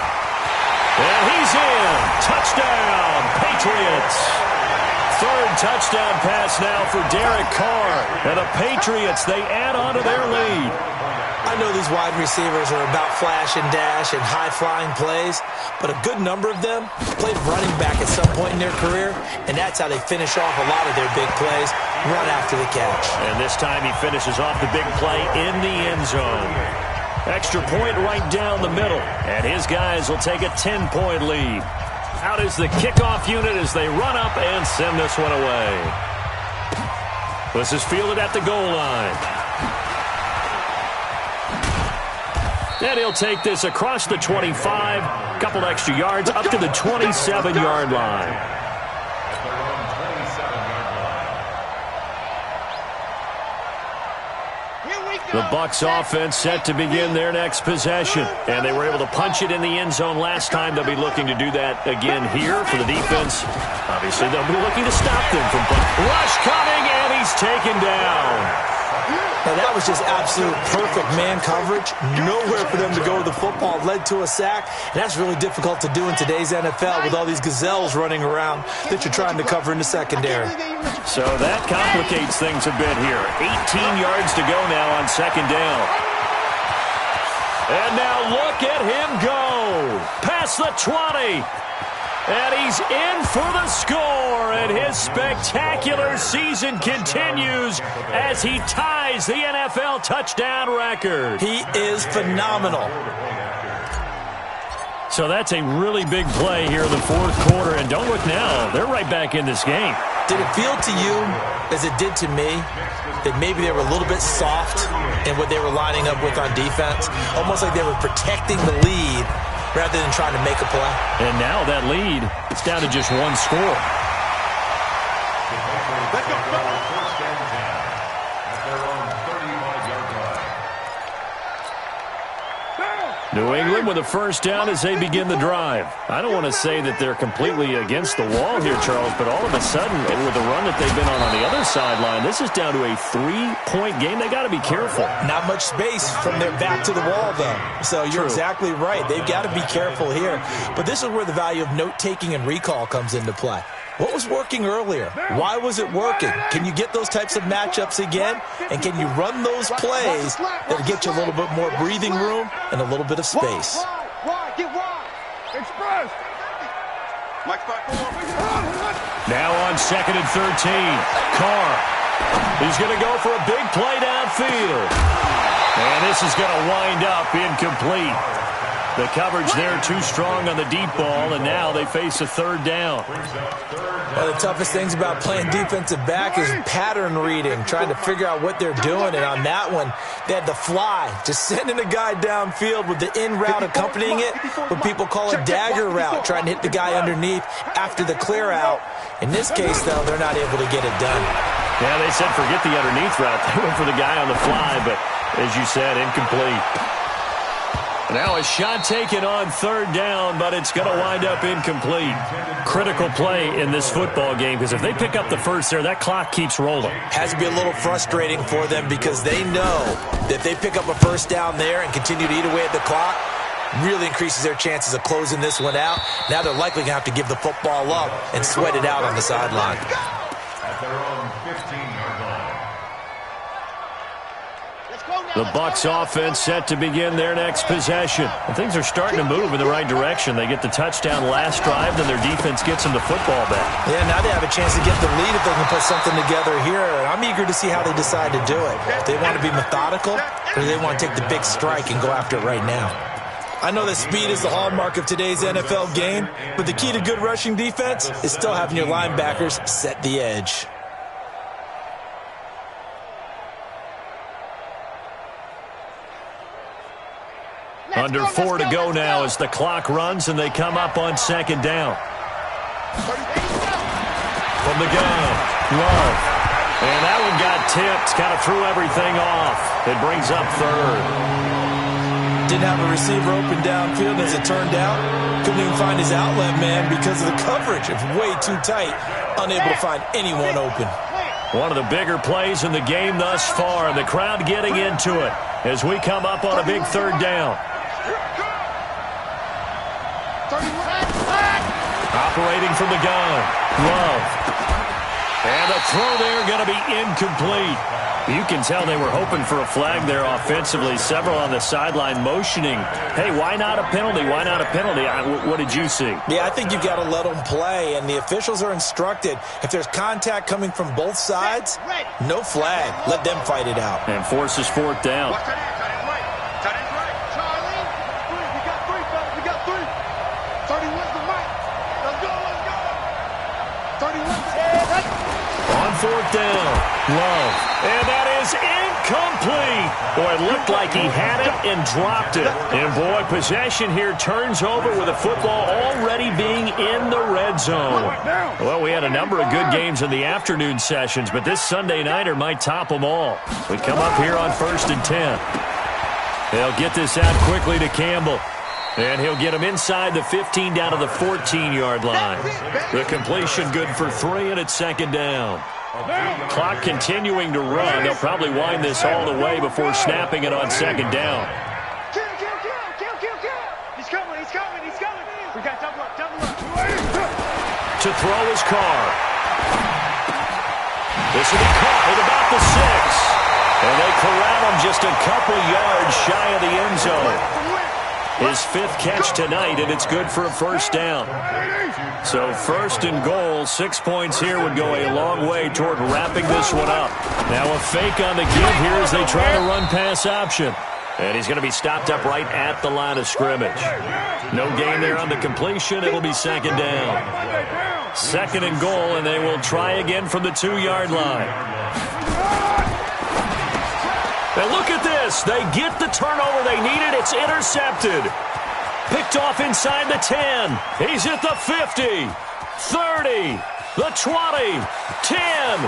And he's in. Touchdown, Patriots. Third touchdown pass now for Derek Carr. And the Patriots, they add on to their lead. I know these wide receivers are about flash and dash and high-flying plays, but a good number of them played running back at some point in their career, and that's how they finish off a lot of their big plays, run after the catch. And this time he finishes off the big play in the end zone. Extra point right down the middle, and his guys will take a 10-point lead. Out is the kickoff unit as they run up and send this one away. This is fielded at the goal line. And he'll take this across the 25, couple extra yards up to the 27-yard line. The Bucs offense set to begin their next possession. And they were able to punch it in the end zone last time. They'll be looking to do that again here for the defense. Obviously, they'll be looking to stop them from rush coming, and he's taken down. Now, that was just absolute perfect man coverage. Nowhere for them to go with the football. Led to a sack. And that's really difficult to do in today's NFL with all these gazelles running around that you're trying to cover in the secondary. So that complicates things a bit here. 18 yards to go now on second down. And now look at him go. Past the 20. And he's in for the score, and his spectacular season continues as he ties the NFL touchdown record. He is phenomenal. So that's a really big play here in the fourth quarter, and don't look now, they're right back in this game. Did it feel to you, as it did to me, that maybe they were a little bit soft in what they were lining up with on defense? Almost like they were protecting the lead rather than trying to make a play. And now that lead, it's down to just one score. Let's go. First and 10 at their own 35-yard line. New England with a first down as they begin the drive. I don't want to say that they're completely against the wall here, Charles, but all of a sudden, with the run that they've been on the other sideline, this is down to a 3-point game. They got to be careful. Not much space from their back to the wall, though. So you're exactly right. They've got to be careful here. But this is where the value of note-taking and recall comes into play. What was working earlier? Why was it working? Can you get those types of matchups again? And can you run those plays that get you a little bit more breathing room and a little bit of space? Now on second and 13, Carr. He's going to go for a big play downfield. And this is going to wind up incomplete. The coverage there too strong on the deep ball, and now they face a third down. One of the toughest things about playing defensive back is pattern reading, trying to figure out what they're doing. And on that one, they had the fly, just sending a guy downfield with the in route accompanying it, what people call a dagger route, trying to hit the guy underneath after the clear out. In this case, though, they're not able to get it done. Yeah, they said forget the underneath route. They went for the guy on the fly, but as you said, incomplete. Now a shot taken on third down, but it's going to wind up incomplete. Critical play in this football game, because if they pick up the first there, that clock keeps rolling. Has to be a little frustrating for them because they know that if they pick up a first down there and continue to eat away at the clock, really increases their chances of closing this one out. Now they're likely going to have to give the football up and sweat it out on the sideline. At their own 15-yard line. The Bucs offense set to begin their next possession. And things are starting to move in the right direction. They get the touchdown last drive, then their defense gets them the football back. Yeah, now they have a chance to get the lead if they can put something together here. And I'm eager to see how they decide to do it. If they want to be methodical, or do they want to take the big strike and go after it right now? I know that speed is the hallmark of today's NFL game, but the key to good rushing defense is still having your linebackers set the edge. Under 4 to go now as the clock runs and they come up on second down. From the gun, Love. And that one got tipped, kind of threw everything off. It brings up third. Didn't have a receiver open downfield, as it turned out. Couldn't even find his outlet man because of the coverage. It's way too tight. Unable to find anyone open. One of the bigger plays in the game thus far, and the crowd getting into it as we come up on a big third down. Operating from the gun, Love. And the throw there going to be incomplete. You can tell they were hoping for a flag there offensively. Several on the sideline motioning, hey, why not a penalty? Why not a penalty? What did you see? Yeah, I think you've got to let them play, and the officials are instructed, if there's contact coming from both sides, no flag. Let them fight it out. And forces fourth down. On fourth down, Love. And that is incomplete. Boy, it looked like he had it and dropped it. And, boy, possession here turns over with the football already being in the red zone. Well, we had a number of good games in the afternoon sessions, but this Sunday nighter might top them all. We come up here on 1st and 10. They'll get this out quickly to Campbell. And he'll get him inside the 15 down to the 14-yard line. The completion good for 3, and it's 2nd down. Clock continuing to run. They'll probably wind this all the way before snapping it on 2nd down. He's coming. We got double up. To throw his car. This will be caught at about the 6. And they corral him just a couple yards shy of the end zone. His 5th catch tonight, and it's good for a 1st down. So 1st and goal, 6 points here would go a long way toward wrapping this one up. Now a fake on the give here as they try to run pass option. And he's going to be stopped up right at the line of scrimmage. No gain there on the completion. It'll be 2nd down. 2nd and goal, and they will try again from the 2-yard line. And look at this. They get the turnover they needed. It's intercepted. Picked off inside the 10. He's at the 50, 30, the 20, 10.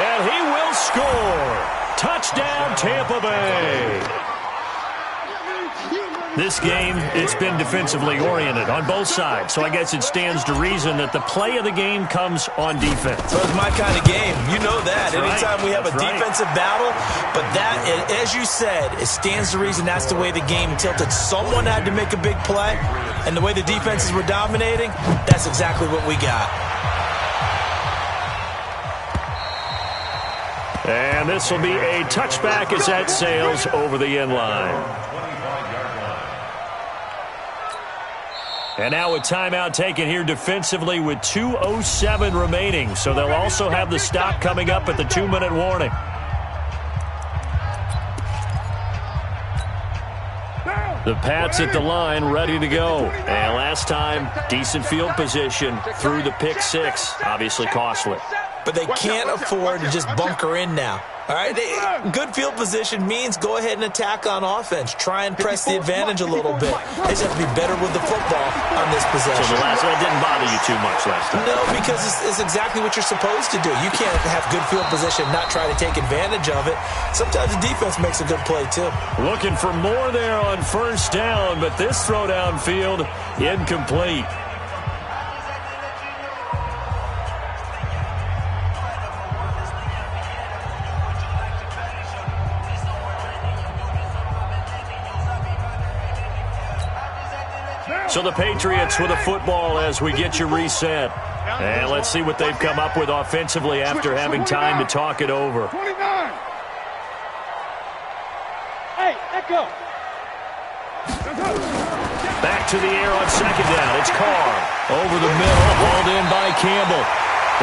And he will score. Touchdown, Tampa Bay. This game, it's been defensively oriented on both sides, so I guess it stands to reason that the play of the game comes on defense. So it's my kind of game. You know that. That's Anytime right. we have a defensive battle, but that, as you said, it stands to reason that's the way the game tilted. Someone had to make a big play, and the way the defenses were dominating, that's exactly what we got. And this will be a touchback as that sails over the end line. And now a timeout taken here defensively with 2:07 remaining. So they'll also have the stop coming up at the 2-minute warning. The Pats at the line ready to go. And last time, decent field position through the pick 6. Obviously costly. But they can't afford to just bunker in now. All right, good field position means go ahead and attack on offense. Try and press the advantage a little bit. They just have to be better with the football on this possession. So that didn't bother you too much last time? No, because it's exactly what you're supposed to do. You can't have good field position, not try to take advantage of it. Sometimes the defense makes a good play, too. Looking for more there on 1st down, but this throw downfield incomplete. So the Patriots with a football as we get you reset. And let's see what they've come up with offensively after having time to talk it over. 29. Hey, let go. Back to the air on 2nd down. It's Carr. Over the middle, hauled in by Campbell.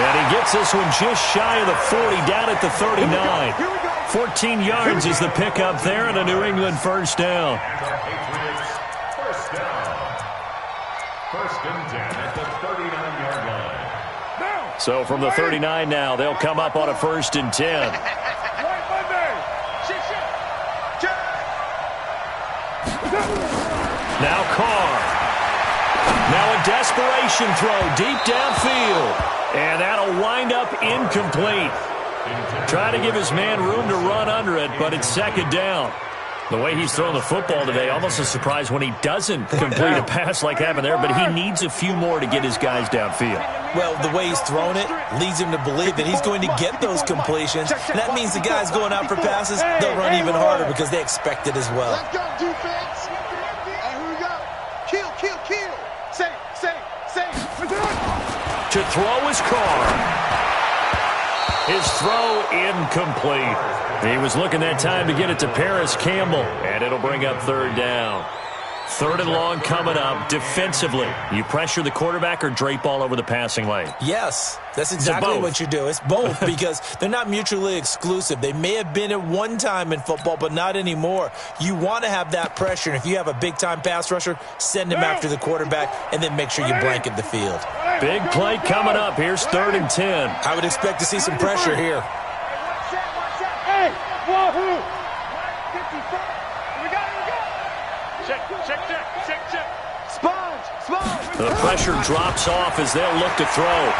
And he gets this one just shy of the 40, down at the 39. 14 yards is the pickup there, and a New England 1st down. 1st and 10 at the 39-yard line. So from the 39 now, they'll come up on a 1st and 10. Now Carr. Now a desperation throw deep downfield. And that'll wind up incomplete. Try to give his man room to run under it, but it's 2nd down. The way he's throwing the football today, almost a surprise when he doesn't complete a pass like happened there, but he needs a few more to get his guys downfield. Well, the way he's thrown it leads him to believe that he's going to get those completions. And that means the guys going out for passes, they'll run even harder because they expect it as well. Let's go, defense. And here we go. Kill, kill, kill. Say. To throw his car. His throw incomplete. He was looking that time to get it to Paris Campbell, and it'll bring up third down. Third and long coming up. Defensively, you pressure the quarterback or drape all over the passing lane? Yes, that's exactly what you do. It's both because they're not mutually exclusive. They may have been at one time in football, but not anymore. You want to have that pressure, and if you have a big-time pass rusher, send him after the quarterback, and then make sure you blanket the field. Big play coming up. Here's 3rd and 10. I would expect to see some pressure here. Hey, wahoo! Check. Sponge. The pressure drops off as they'll look to throw.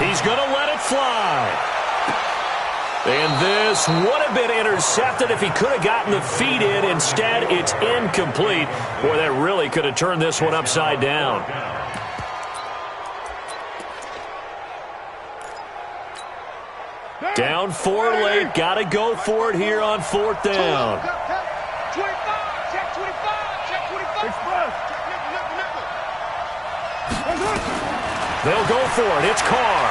He's going to let it fly. And this would have been intercepted if he could have gotten the feet in. Instead, it's incomplete. Boy, that really could have turned this one upside down. Down 4 late. Got to go for it here on 4th down. 25. Check 25. Express. They'll go for it. It's Carr.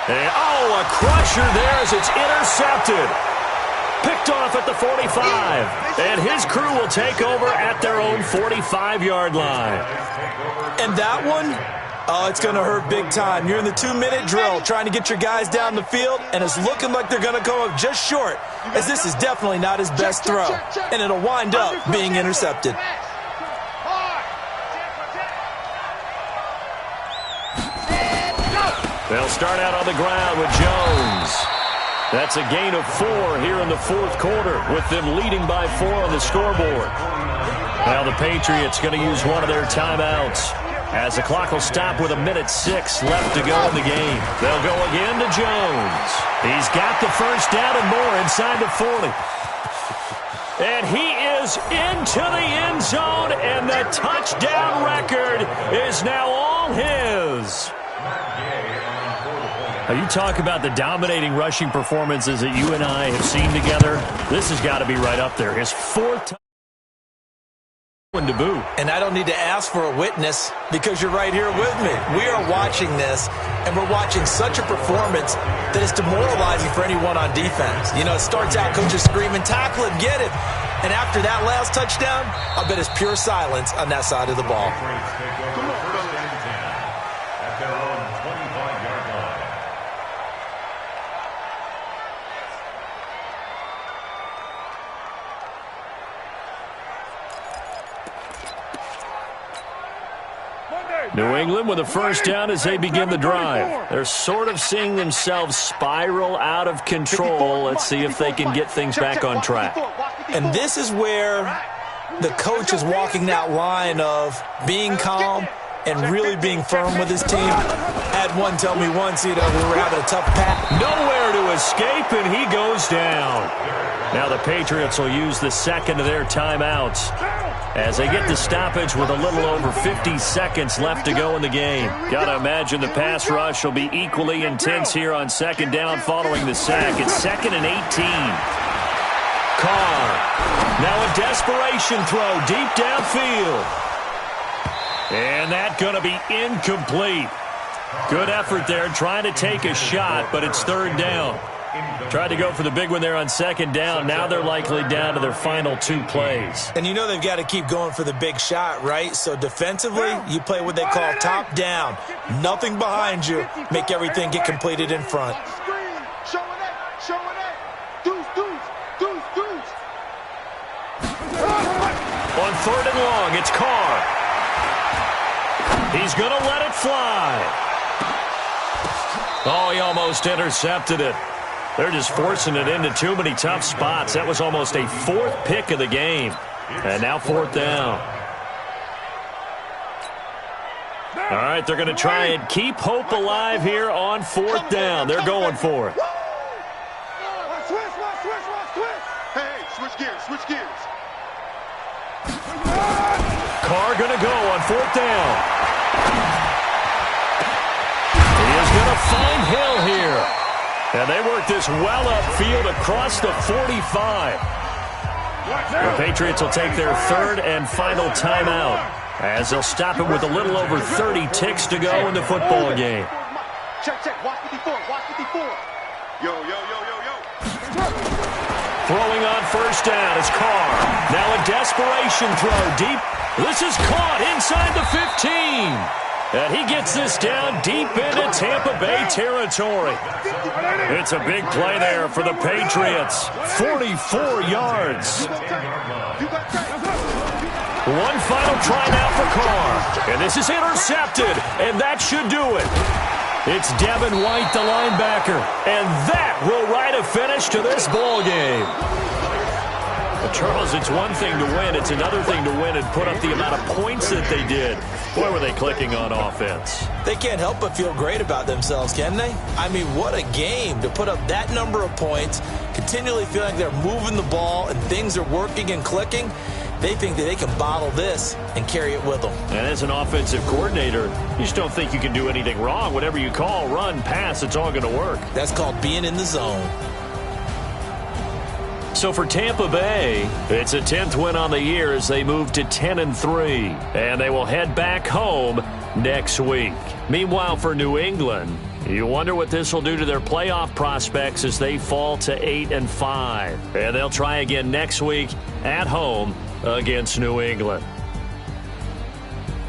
And, a crusher there as it's intercepted. Picked off at the 45. And his crew will take over at their own 45-yard line. And that one, it's going to hurt big time. You're in the 2-minute drill trying to get your guys down the field, and it's looking like they're going to come up just short, as this is definitely not his best throw. And it'll wind up being intercepted. They'll start out on the ground with Jones. That's a gain of 4 here in the 4th quarter, with them leading by 4 on the scoreboard. Now the Patriots going to use one of their timeouts, as the clock will stop with 1:06 left to go in the game. They'll go again to Jones. He's got the first down and more inside the 40. And he is into the end zone, and the touchdown record is now all his. Now, you talk about the dominating rushing performances that you and I have seen together. This has got to be right up there. His 4th debut. And I don't need to ask for a witness because you're right here with me. We are watching this, and we're watching such a performance that is demoralizing for anyone on defense. You know, it starts out coaches screaming, tackle it, get it. And after that last touchdown, I bet it's pure silence on that side of the ball. New England with a first down as they begin the drive. They're sort of seeing themselves spiral out of control. Let's see if they can get things back on track. And this is where the coach is walking that line of being calm and really being firm with his team. Had one tell me once, we were having a tough pass. Nowhere to escape, and he goes down. Now the Patriots will use the second of their timeouts as they get the stoppage with a little over 50 seconds left to go in the game. Got to imagine the pass rush will be equally intense here on 2nd down following the sack. It's 2nd and 18. Carr. Now a desperation throw deep downfield. And that's going to be incomplete. Good effort there trying to take a shot, but it's 3rd down. Tried to go for the big one there on 2nd down. Now they're likely down to their final 2 plays. And you know they've got to keep going for the big shot, right? So defensively, you play what they call top down. Nothing behind you. Make everything get completed in front. On 3rd and long, it's Carr. He's going to let it fly. Oh, he almost intercepted it. They're just forcing it into too many tough spots. That was almost a 4th pick of the game. And now 4th down. All right, they're going to try and keep hope alive here on 4th down. They're going for it. Carr going to go on 4th down. He is going to find Hill here. And they work this well upfield across the 45. The Patriots will take their 3rd and final timeout as they'll stop it with a little over 30 ticks to go in the football game. Check, watch 54, watch 54. Yo. Throwing on 1st down is Carr. Now a desperation throw deep. This is caught inside the 15. And he gets this down deep into Tampa Bay territory. It's a big play there for the Patriots. 44 yards. One final try now for Carr. And this is intercepted. And that should do it. It's Devin White, the linebacker. And that will write a finish to this ball game. But Charles, it's one thing to win. It's another thing to win and put up the amount of points that they did. Boy, were they clicking on offense. They can't help but feel great about themselves, can they? I mean, what a game to put up that number of points, continually feeling like they're moving the ball and things are working and clicking. They think that they can bottle this and carry it with them. And as an offensive coordinator, you just don't think you can do anything wrong. Whatever you call, run, pass, it's all going to work. That's called being in the zone. So for Tampa Bay, it's a 10th win on the year as they move to 10-3. And they will head back home next week. Meanwhile, for New England, you wonder what this will do to their playoff prospects as they fall to 8-5. And they'll try again next week at home against New England.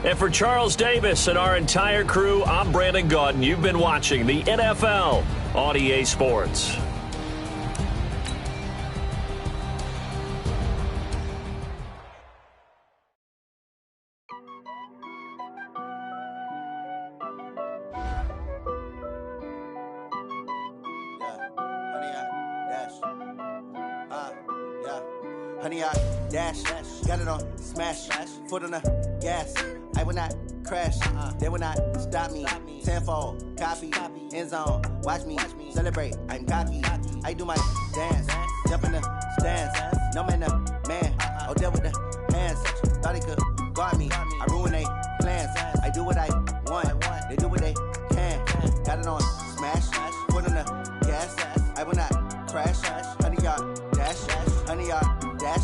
And for Charles Davis and our entire crew, I'm Brandon Gaudin. You've been watching the NFL on EA Sports. Honey, I dash, got it on smash, foot on the gas. I will not crash, they will not stop me. Tenfold, copy, end zone, watch me celebrate. I'm cocky, I do my dance, jump in the stands. No man, the man, oh, deal with the hands. Thought he could guard me, I ruin they plans. I do what I want, they do what they can. Got it on smash, foot on the gas. I will not crash, honey, y'all dash, honey, y'all dash,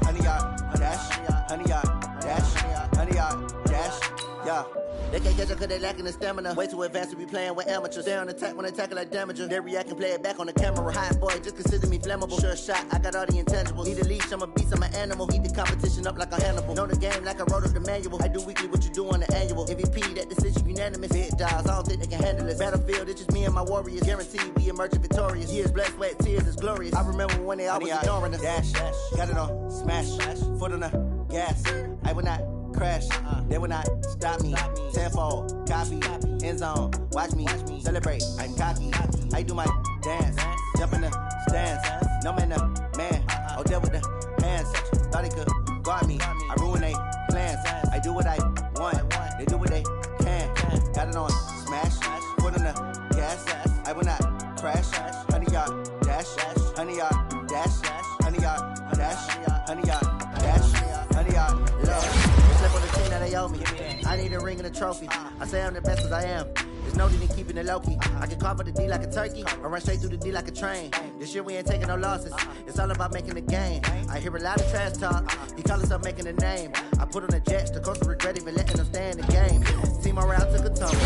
honey, y'all dash, honey, y'all dash, honey, y'all dash, yeah. They can't catch up cause they lacking the stamina. Way too advanced to be playing with amateurs. They on attack when they tackle like damager. They react and play it back on the camera. Hot boy, just consider me flammable. Sure shot, I got all the intangibles. Need a leash, I'm a beast, I'm an animal. Heat the competition up like a Hannibal. Know the game like I wrote up the manual. I do weekly what you do on the annual. MVP, that decision unanimous. Big dogs, I don't think they can handle it. Battlefield, it's just me and my warriors. Guaranteed we emerging victorious. Years, blood, sweat, tears, it's glorious. I remember when they always ignoring us. Dash, got it on smash, foot on the gas. I will not crash, they will not stop me. Tenfold, copy, end zone, watch me celebrate. I'm cocky, I do my dance, jump in the stands. No man, the man, oh, deal with the hands. Thought he could guard me, I ruin they plans. I do what I want, they do what they can. Got it on smash, foot on the gas. I will not crash, honey, y'all dash, honey, y'all dash, honey, y'all dash, honey, y'all dash, honey, y'all love. On the team that they owe me. I need a ring and a trophy. I say I'm the best as I am. There's no need in keeping it low-key. I can carve up the D like a turkey or run straight through the D like a train. This year we ain't taking no losses. It's all about making the game. I hear a lot of trash talk. He call himself making a name. I put on the Jets. The coach will regret even letting them stay in the game. Team morale took a tumble.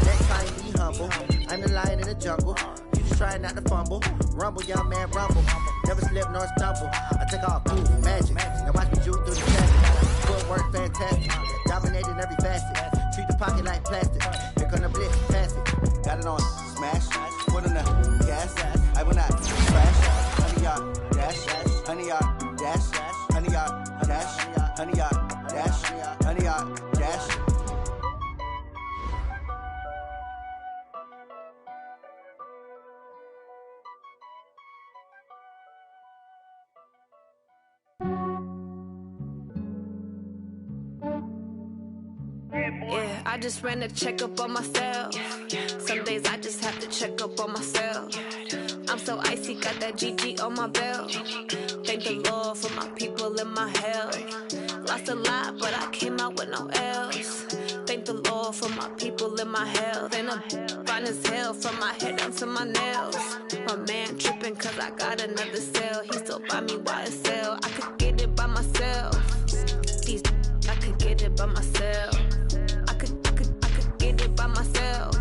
Next time be humble. I'm the lion in the jungle. You just try not to fumble. Rumble, young man, rumble. Never slip nor stumble. I take off move, magic. Now watch me juke through the traffic. Footwork fantastic, dominating every facet. Treat the pocket like plastic. Here come the blitz, pass it. Got it on smash, foot on the gas. I will not crash. Honey, y'all dash, honey, y'all dash, honey, y'all dash, honey, y'all dash, honey, y'all dash. Yeah, I just ran a checkup on myself. Some days I just have to check up on myself. I'm so icy, got that GG on my belt. Thank the Lord for my people and my health. Lost Lost a lot, but I came out with no L's. Thank the Lord for my people and my health. And I'm fine as hell from my head down to my nails. My man tripping cause I got another cell. He still buy me YSL. I could get it by myself. I could get it by myself. I could get it by myself.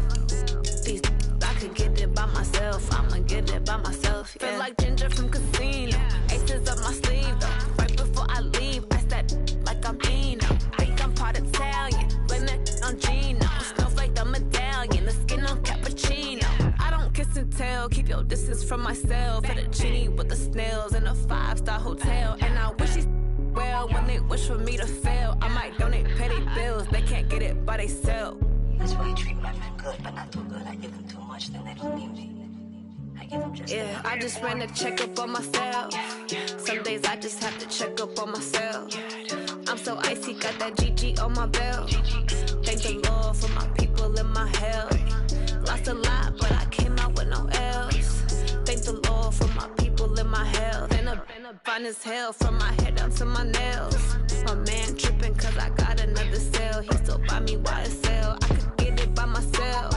I could get it by myself. I'ma get it by myself. Yeah. Feel like Ginger from Casino. Aces up my sleeve though. Right before I leave, I step like I'm Dino. Think I'm part Italian. Blame that on Gino. Snowflake the medallion. The skin on cappuccino. I don't kiss and tell. Keep your distance from myself. At a genie with the snails in a 5-star hotel. And I wish he's well when they wish for me to fail. I might donate petty bills. They can't get it by they sell. That's why you treat my men good, but not too good. I give them too much, then they don't need me. I give them just yeah, I just ran a checkup on myself. Some days I just have to check up on myself. I'm so icy, got that GG on my belt. Thank the Lord for my people and my health. Lost a lot, but I came out with no L's. Thank the Lord for my people and my health. And I'm fine as hell from my head down to my nails. My man tripping cause I got another cell. He still buy me YSL. I could get it by myself.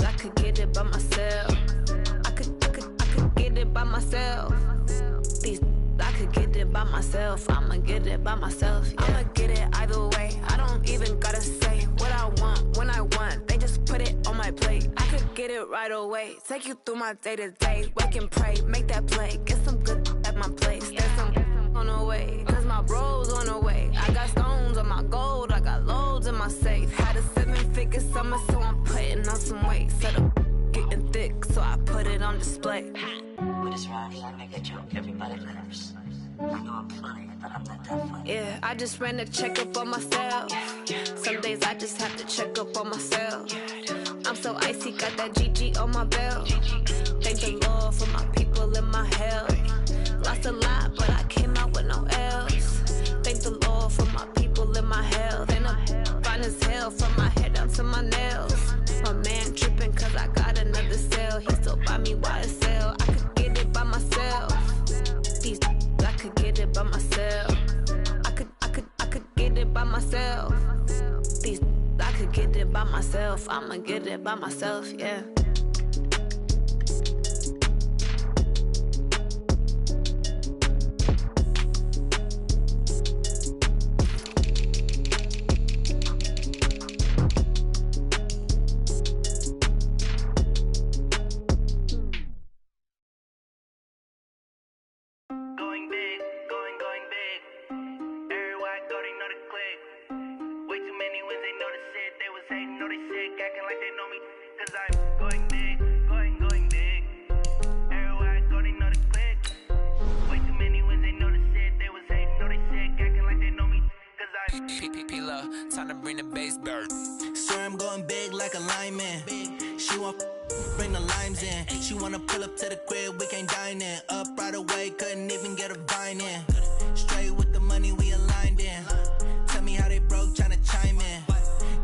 I could get it by myself. I could get it by myself. I could get it by myself. I'ma get it by myself. Yeah. I'ma get it either way. I don't even gotta say what I want when I want. They just put it on my plate. I could get it right away. Take you through my day to day. Wake and pray, make that play. Get some good at my place. There's some on the way. Cause my bros on the way. I got stones on my gold. I got loads in my safe. Had a 7-figure summer, so I'm putting on some weight. Set up getting thick, so I put it on display. With this rhyme, I make a joke, everybody laughs. I know I'm funny, but I'm not that funny. Yeah, I just ran a checkup on myself. Some days I just have to check up on myself. I'm so icy, got that GG on my belt. Thank the Lord for my people and my health. Lost a lot, but I came out with no L's. Thank the Lord for my people and my health. And I'm fine as hell from my head down to my nails. My man tripping cause I got another cell. He still buy me YSL. I could get it by myself. I could get it by myself. I could get it by myself. I could get it by myself. I'ma get it by myself, yeah. Time to bring the bass bird. Swear I'm going big like a lineman. She want bring the limes in. She wanna pull up to the crib, we can't dine in. Up right away, couldn't even get a vine in. Straight with the money, we aligned in. Tell me how they broke, tryna chime in.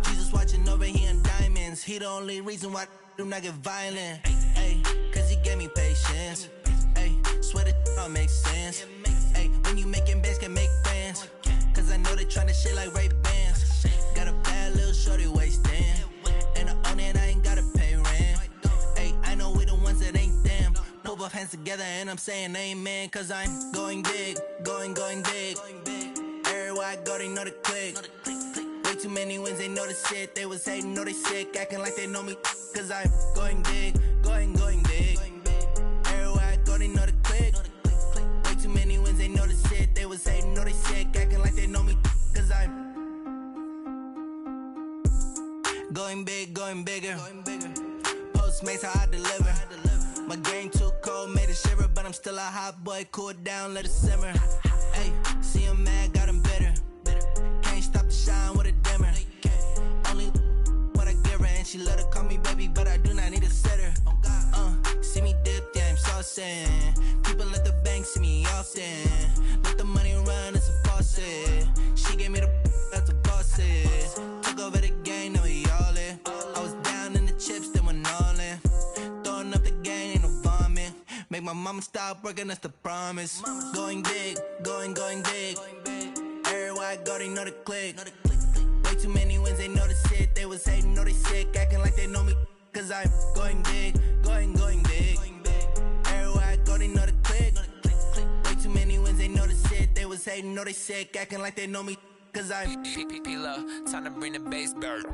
Jesus watching over, he in diamonds. He the only reason why I do not get violent. Ay, cause he gave me patience. Ay, swear that all makes sense. Ay, when you making bands, can make friends. Cause I know they tryna shit like Ray-Bans. Got a bad little shorty wasting. And I own it, I ain't gotta pay rent. Ay, I know we the ones that ain't them. Pull both hands together and I'm saying amen. Cause I'm going big, going big. Everywhere I go, they know the click. Way too many wins, they know the shit. They was hating, know they sick, acting like they know me. Cause I'm going big, going big. Everywhere I go, they know the click. Way too many wins, they know the shit. They was hating, know they sick, acting like they know me. Cause I'm going big, going bigger. Postmates, how I deliver. My game too cold, made it shiver. But I'm still a hot boy, cool it down, let it simmer. Hey, see him mad, got him bitter. Can't stop the shine with a dimmer. Only what I give her, and she let her call me baby, but I do not need a sitter. See me dip, yeah, I'm saucing. People at the bank see me often. Let the money run, it's a faucet. She gave me the that's a boss is. Took over the game, now we all in. I was down in the chips, then went all in. Throwing up the game, ain't no vomit. Make my mama stop working, that's the promise. Going big, going big. I go, they know the click. Way too many wins, they know the shit. They was hating, know they sick, acting like they know me. Cause I'm going big, going big. Everywhere I go, they know the click. Way too many wins, they know the shit. They was hating, know they sick, acting like they know me. Cause I'm P-P-P-Love, time to bring the bass bird.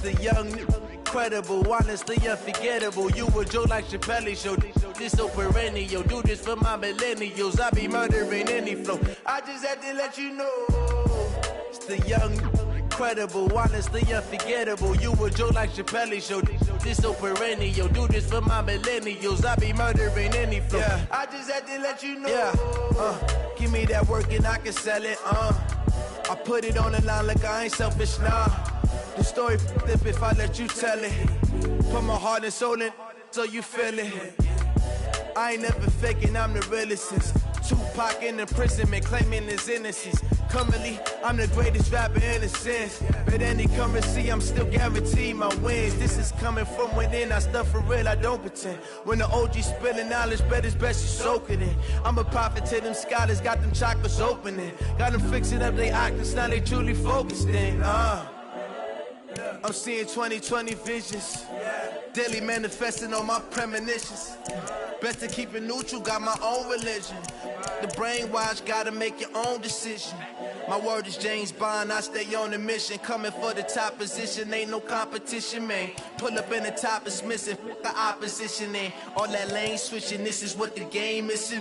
The young, incredible, honestly unforgettable. You a Joe like Chappelle show. This so perennial. Do this for my millennials. I be murdering any flow. I just had to let you know. It's the young, incredible, honestly unforgettable. You a Joe like Chappelle show. This so perennial. Do this for my millennials. I be murdering any flow. Yeah. I just had to let you know. Yeah. Give me that work and I can sell it. I put it on the line like I ain't selfish, nah. The story flip if I let you tell it. Put my heart and soul in so you feel it. I ain't never faking, I'm the realest since Tupac in imprisonment, claiming his innocence. Currently, I'm the greatest rapper in a sense. But any currency, I'm still guaranteed my wins. This is coming from within, I stuff for real, I don't pretend. When the OG spilling knowledge, bet it's best you soak it in. I'm a prophet to them scholars, got them chakras opening. Got them fixing up they octaves, now they truly focused in. I'm seeing 2020 visions. Daily manifesting on my premonitions. Best to keep it neutral, got my own religion. The brainwash, gotta make your own decision. My word is James Bond, I stay on the mission. Coming for the top position, ain't no competition, man. Pull up in the top is missing, the opposition in. All that lane switching, this is what the game is.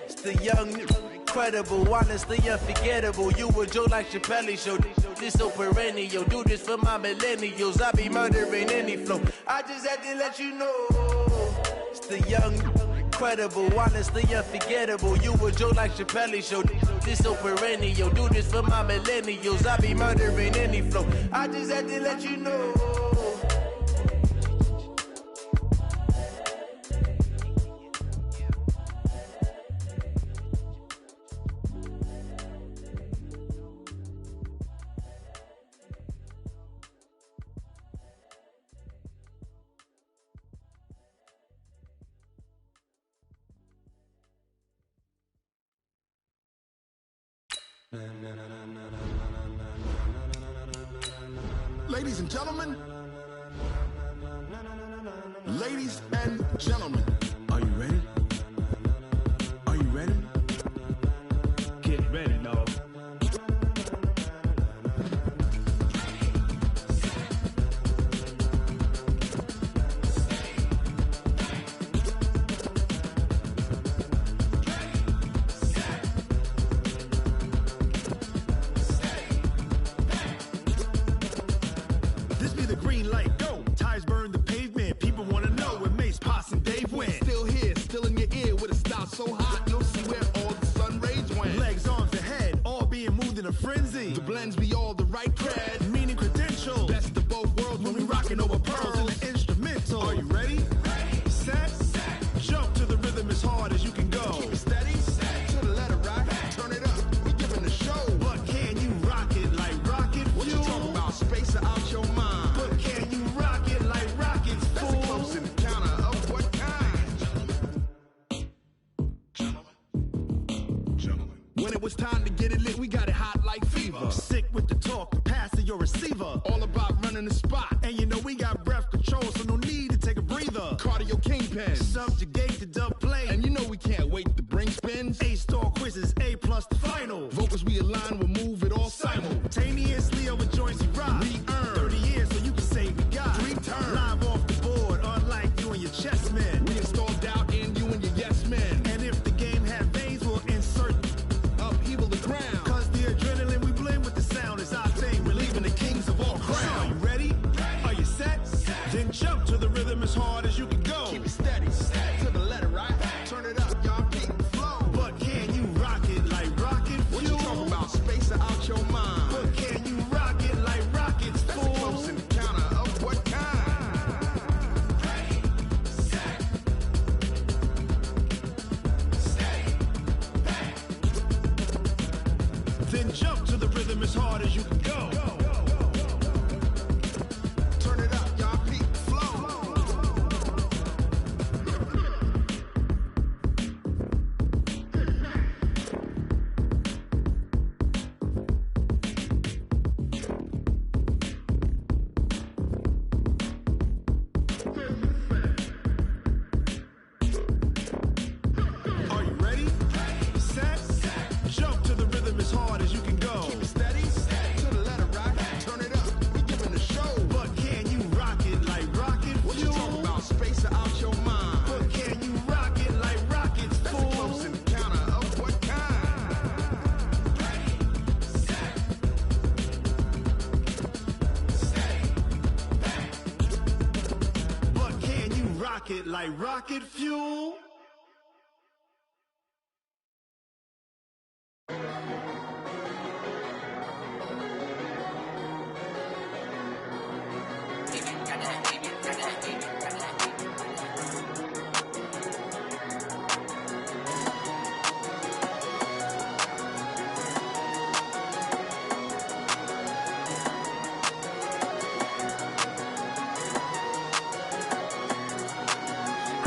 It's the young, incredible, honestly unforgettable. You a Joe like Chappelle show. This so perennial. Do this for my millennials. I be murdering any flow. I just had to let you know. It's the young, incredible, honestly unforgettable. You a Joe like Chappelle show. This so perennial. Do this for my millennials. I be murdering any flow. I just had to let you know. Ladies and gentlemen, are you ready? Are you ready? Get ready, dog. This be the green light, go. Tires burn the pavement. People wanna know when Mace, Posse, and Dave went. Still here, still in your ear with a style so hot, you'll see where all the sun rays went. Legs, arms, and head, all being moved in a frenzy. The blends be all the right cred, meaning credentials. Best of both worlds when we rockin' over pearls in the instrumental. Are you ready? Ready. Set. Jump to the rhythm as hard as you can go. Keep it steady. To the letter right. Turn it up. We giving the show. But can you rock it like rocket fuel? What you talking about? Space out your mind. But can you rock it like rockets, fool? That's a close encounter of what kind? Gentlemen. When it was time to get it lit, we got it hot like fever. Sick with the talk, pass to your receiver. All about running the spot. And you know we got breath control, so no need to take a breather. Cardio kingpin, subjugate the dub play. And you know we can't wait to bring spins. A-star quizzes, A+ the final. Vocals we align, we'll move it all simultaneously over joints we rock. We earn 30 years so you can say we got 3 turns. Live off the board, unlike you and your chess men. We install doubt in you and your yes men. And if the game had veins, we'll insert upheaval Then jump to the rhythm as hard as you can go. Turn it up, y'all. Peak flow. Are you ready? Set. Jump to the rhythm as hard as you can go. Keep it steady. To the letter right. Turn it up. We giving the show. But can you rock it like rocket fuel? What you talking about? Space out your mind. But can you rock it like rockets, fool? That's a close encounter of what kind? Ready, set, stay back. But can you rock it like rocket fuel?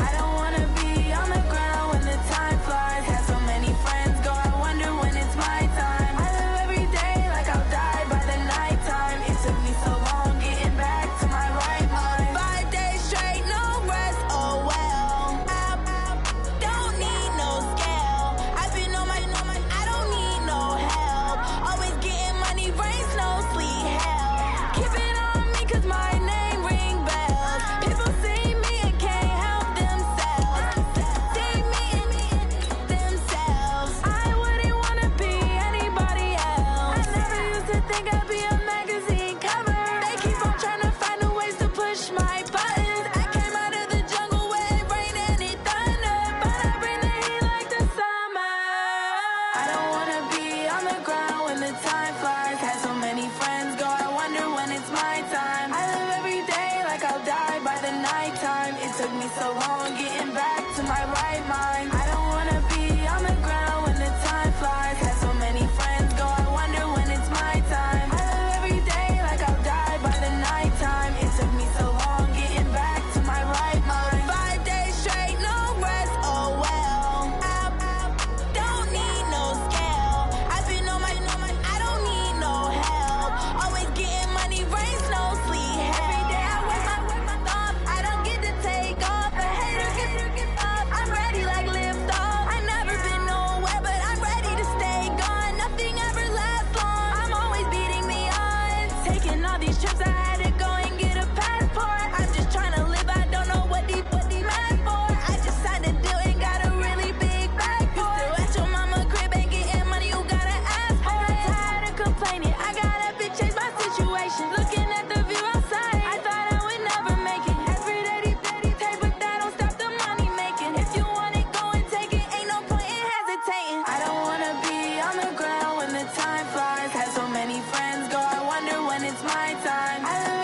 I don't wanna be on the ground when the time flies. Had so many friends go, I wonder when it's my time. I live every day like I'll die by the nighttime. It took me so long getting back to my right mind. 5 days straight, no rest, oh well. I don't need no scale. I've been on my, I don't need no help. Always getting money, rain, snow, sleet, hell. Keep it on me 'cause my name ring bells. People see me and can't help themselves. See me and themselves. I wouldn't wanna be anybody else. I never used to think I'd be a magazine cover. They keep on trying to find new ways to push my buttons. I came out of the jungle where it rained and it thundered, but I bring the heat like the summer. I don't wanna be on the ground when the time flies. Had so many friends go, I wonder when it's my time. I live every day like I'll die by the nighttime. It took me so long getting back to my right mind. I don't wanna be on the ground when the time flies. Had so many friends go, I wonder when it's my time. I live every day like I'll die by the nighttime. It took me so long getting back to my right mind. 5 days straight, no rest, oh well. I don't need no scale. I've been on my, I don't need no help. Always getting money, rain, snow, sleet, hell. Every day I work my thumb. I don't get to take off. A hater get up. I'm ready like lift off. I never been nowhere, but I'm ready to stay gone. Nothing ever lasts long. I'm always beating the odds. Taking all these trips, I had to go and get a passport. I'm just trying to live. I don't know what the mad for. I just signed a deal and got a really big bag for it. You still at your mama crib and getting money, you gotta ask for it. I'm tired of complaining. I gotta change my situation. Looking at the view outside, I thought I would never make it. Every day they pay, but that don't stop the money making. If you want it, go and take it. Ain't no point in hesitating. I don't wanna be on the ground when the time flies. Had so many friends go, I wonder when it's my time. I live